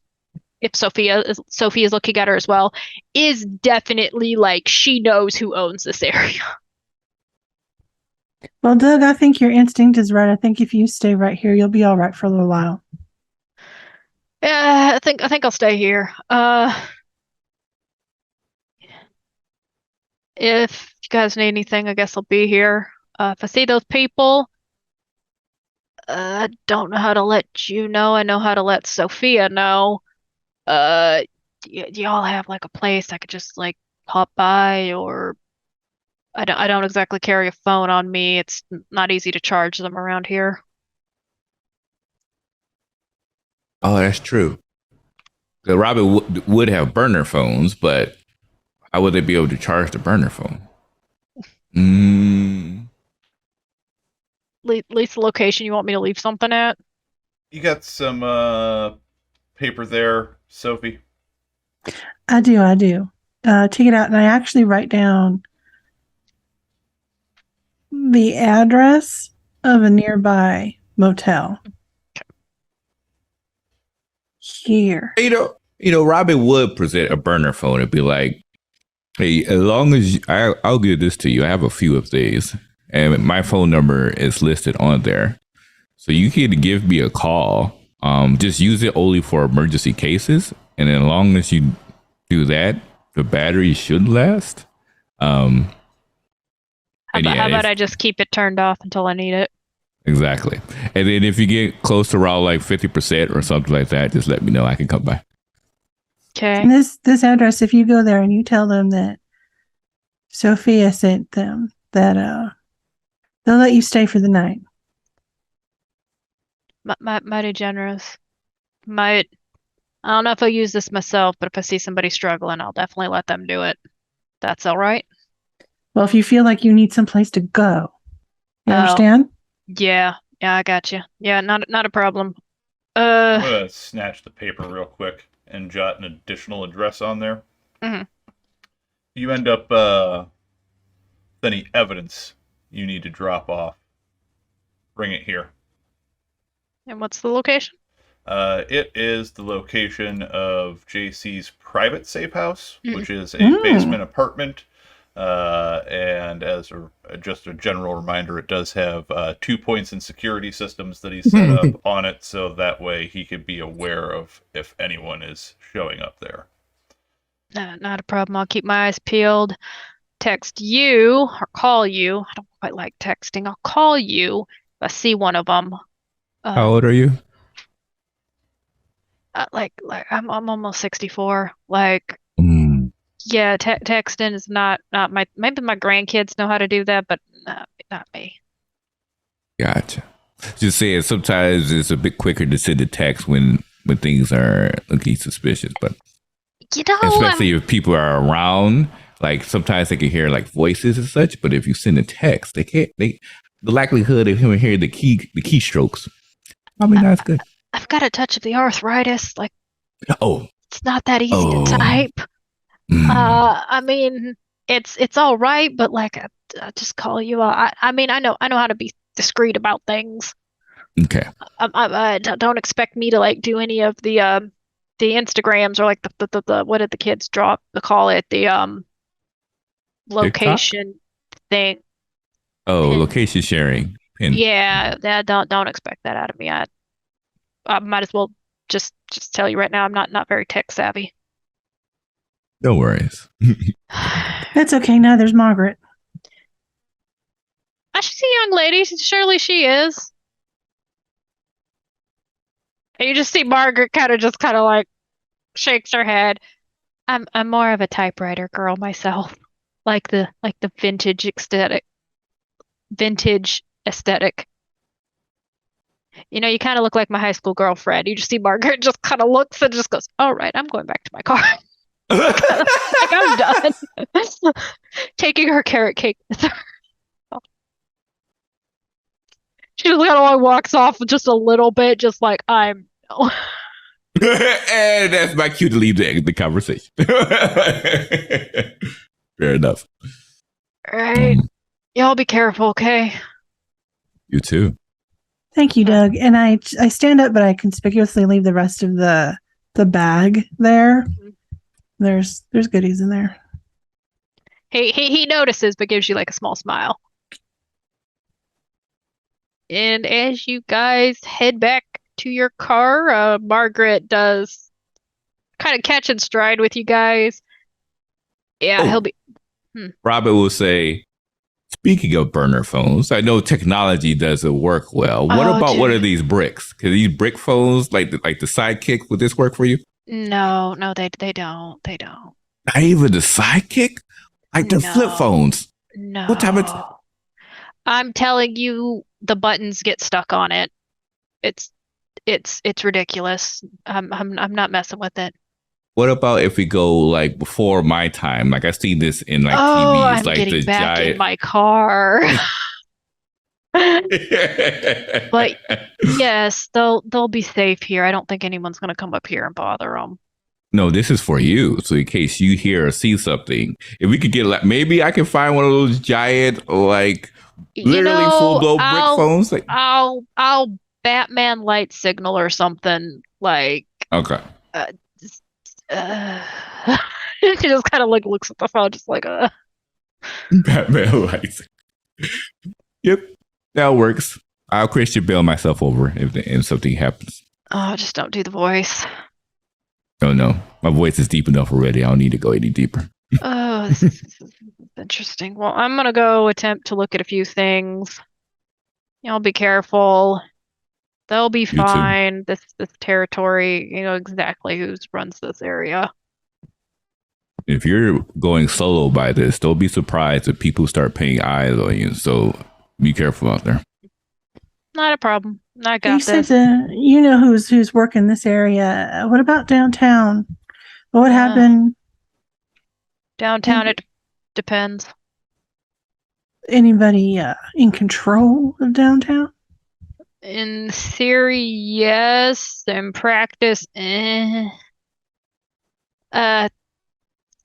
If Sophia's looking at her as well, is definitely like she knows who owns this area. Well, Doug, I think your instinct is right. I think if you stay right here, you'll be all right for a little while. Yeah, I think I'll stay here. If you guys need anything, I guess I'll be here. If I see those people, I don't know how to let you know. I know how to let Sophia know. Do y'all have like a place I could just like pop by, or I don't exactly carry a phone on me. It's not easy to charge them around here. Oh, that's true. The Robin would have burner phones, but how would they be able to charge the burner phone? Mm. Least the location you want me to leave something at. You got some paper there, Sophie? I do. Take it out, and I actually write down the address of a nearby motel. Here. Robin would present a burner phone and be like, "Hey, as long as I'll give this to you. I have a few of these, and my phone number is listed on there, so you can give me a call. Just use it only for emergency cases, and as long as you do that, the battery should last." How about I just keep it turned off until I need it? Exactly. And then if you get close to around like 50% or something like that, just let me know. I can come by. Okay. And this address, if you go there and you tell them that Sophia sent them, that they'll let you stay for the night. Mighty generous. I don't know if I'll use this myself, but if I see somebody struggling, I'll definitely let them do it. That's all right. Well, if you feel like you need someplace to go, you Oh. understand? Yeah, I got you. Yeah, not a problem. I'm gonna snatch the paper real quick and jot an additional address on there. Mhm. You end up with any evidence you need to drop off. Bring it here. And what's the location? It is the location of JC's private safe house, which is a Mm. basement apartment. And just a general reminder, it does have 2 points in security systems that he set up on it, so that way he could be aware of if anyone is showing up there. Not a problem. I'll keep my eyes peeled. Text you or call you. I don't quite like texting. I'll call you if I see one of them. How old are you? Like I'm almost 64. Like, Mm, yeah, texting is not maybe my grandkids know how to do that, but not me. gotcha. Just saying, sometimes it's a bit quicker to send a text when things are looking suspicious, but You know, especially if people are around, like sometimes they can hear like voices and such, but if you send a text, they can't. The likelihood of him hearing the keystrokes probably not as good. I've got a touch of the arthritis. Like, Oh, it's not that easy to type. I mean, it's all right, but like, I just call you. I mean, I know how to be discreet about things. okay. I don't expect me to like do any of the Instagrams or like the what did the kids call it, the location thing. Oh, Pin. location sharing. Pin. Yeah, don't expect that out of me. I might as well just tell you right now, I'm not very tech savvy. No worries. That's okay. Now there's Margaret. She's a young lady. Surely she is. And you just see Margaret kind of like shakes her head. I'm more of a typewriter girl myself. Like the vintage aesthetic. Vintage aesthetic. You know, you kind of look like my high school girlfriend. You just see Margaret just kind of looks and just goes, "All right, I'm going back to my car." Like, I'm done. Taking her carrot cake with her. She just kind of like walks off just a little bit, just like I'm. No. And that's my cue to leave the conversation. Fair enough. All right, y'all be careful, okay? You too. Thank you, Doug. And I stand up, but I conspicuously leave the rest of the bag there. There's goodies in there. He notices, but gives you like a small smile. And as you guys head back to your car, Margaret does kind of catch in stride with you guys. Yeah, he'll be. Robert will say, Speaking of burner phones, I know technology doesn't work well. What Oh, about one of dude. these bricks? Can these brick phones, like the Sidekick, would this work for you? No, no, they don't. They don't. Not even the Sidekick? Like they're flip No, phones. What type of no. I'm telling you, the buttons get stuck on it. It's it's ridiculous. I'm not messing with it. what about if we go like before my time? Like I see this in like Oh, TVs, I'm like getting the back in giant. my car. But yes, they'll be safe here. I don't think anyone's gonna come up here and bother them. No, this is for you. So in case you hear or see something, if we could get like maybe I can find one of those giant like You literally full know, blown brick phones. Like I'll Batman light signal or something like okay, uh, uh, he just kind of like looks at the phone just like Batman lights. Yep, that works. I'll Christian bail myself over if something happens. oh, just don't do the voice. Oh no, my voice is deep enough already. I don't need to go any deeper. Oh, this is interesting. Well, I'm gonna go attempt to look at a few things. Y'all be careful. They'll be You too. fine. This territory, you know exactly who runs this area. If you're going solo by this, don't be surprised if people start paying eyes on you. So be careful out there. Not a problem. I You got said this. you know who's working this area. What about downtown? What happened? Downtown, it depends. Anybody in control of downtown? In theory, yes. In practice, eh. A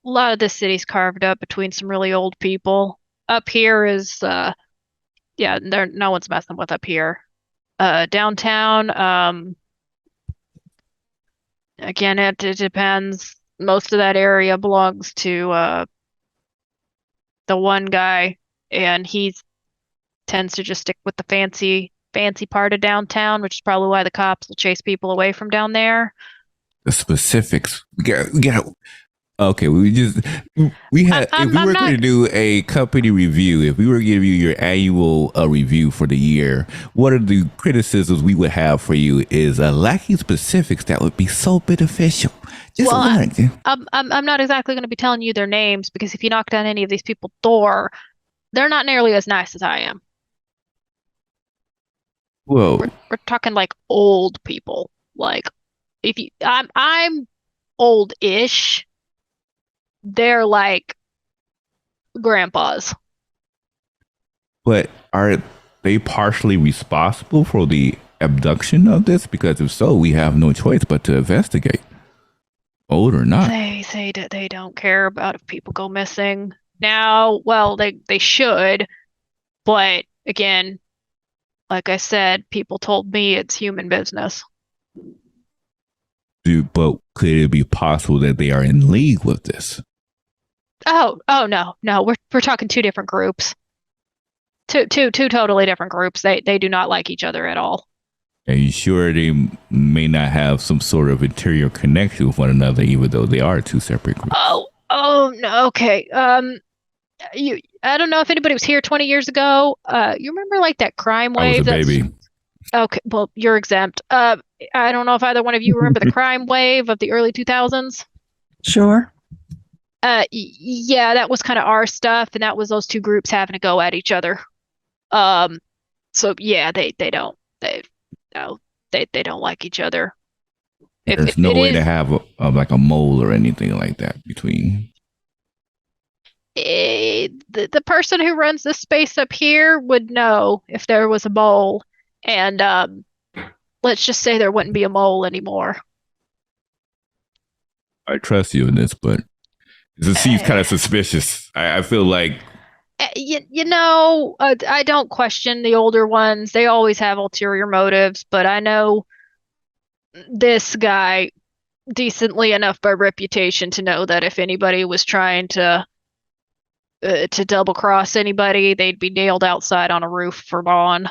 lot of the city's carved up between some really old people. Up here is, yeah, no one's messing with up here. Downtown, again, it depends. Most of that area belongs to the one guy, and he tends to just stick with the fancy part of downtown, which is probably why the cops will chase people away from down there. The specifics. We got. Okay, we had if we I'm were not. going to do a company review, if we were to give you your annual review for the year, one of the criticisms we would have for you is lacking specifics that would be so beneficial. Just Well, learn. I'm not exactly going to be telling you their names because if you knock down any of these people's door, they're not nearly as nice as I am. Whoa. We're talking like old people. Like if you I'm old-ish. They're like grandpas. But are they partially responsible for the abduction of this? Because if so, we have no choice but to investigate. Old or not. They say that they don't care about if people go missing. Now, well, they should, but again, like I said, people told me it's human business. But could it be possible that they are in league with this? Oh no. We're talking two different groups. Two totally different groups. They do not like each other at all. Are you sure they may not have some sort of interior connection with one another, even though they are two separate groups? Oh no, okay. I don't know if anybody was here 20 years ago. You remember like that crime I was wave a baby. Okay, well, you're exempt. I don't know if either one of you remember the crime wave of the early 2000s. Sure. Yeah, that was kind of our stuff, and that was those two groups having to go at each other. So yeah, they don't no they don't like each other. There's If no it way is to have like a mole or anything like that between. the person who runs this space up here would know if there was a mole, and let's just say there wouldn't be a mole anymore. I trust you in this, but it seems kind of suspicious. I feel like You know, I don't question the older ones. They always have ulterior motives, but I know this guy decently enough by reputation to know that if anybody was trying to double cross anybody, they'd be nailed outside on a roof for bond.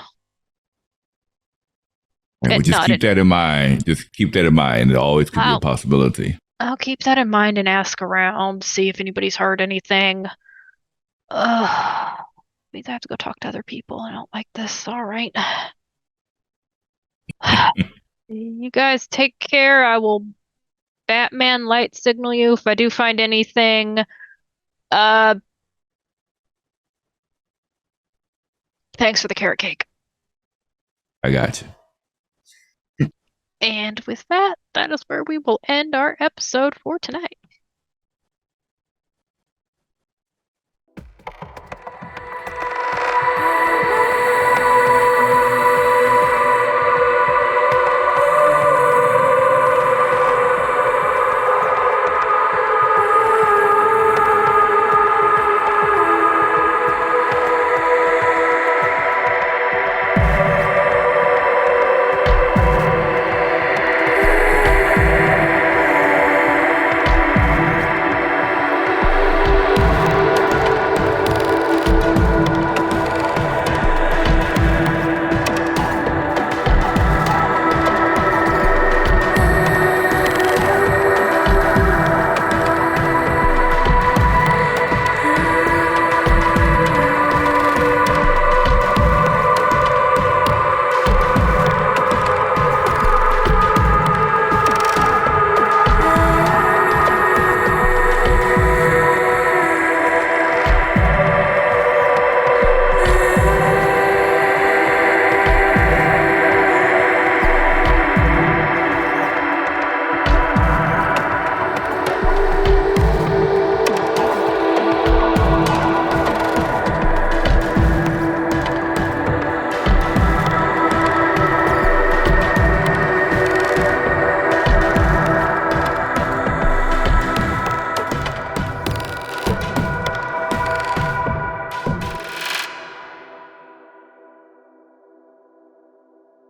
we just keep that in mind. Just keep that in mind. It always could be a possibility. I'll keep that in mind and ask around, see if anybody's heard anything. Yeah, means I have to go talk to other people. I don't like this. All right. You guys take care. I will Batman light signal you if I do find anything. Thanks for the carrot cake. I got you. And with that, that is where we will end our episode for tonight.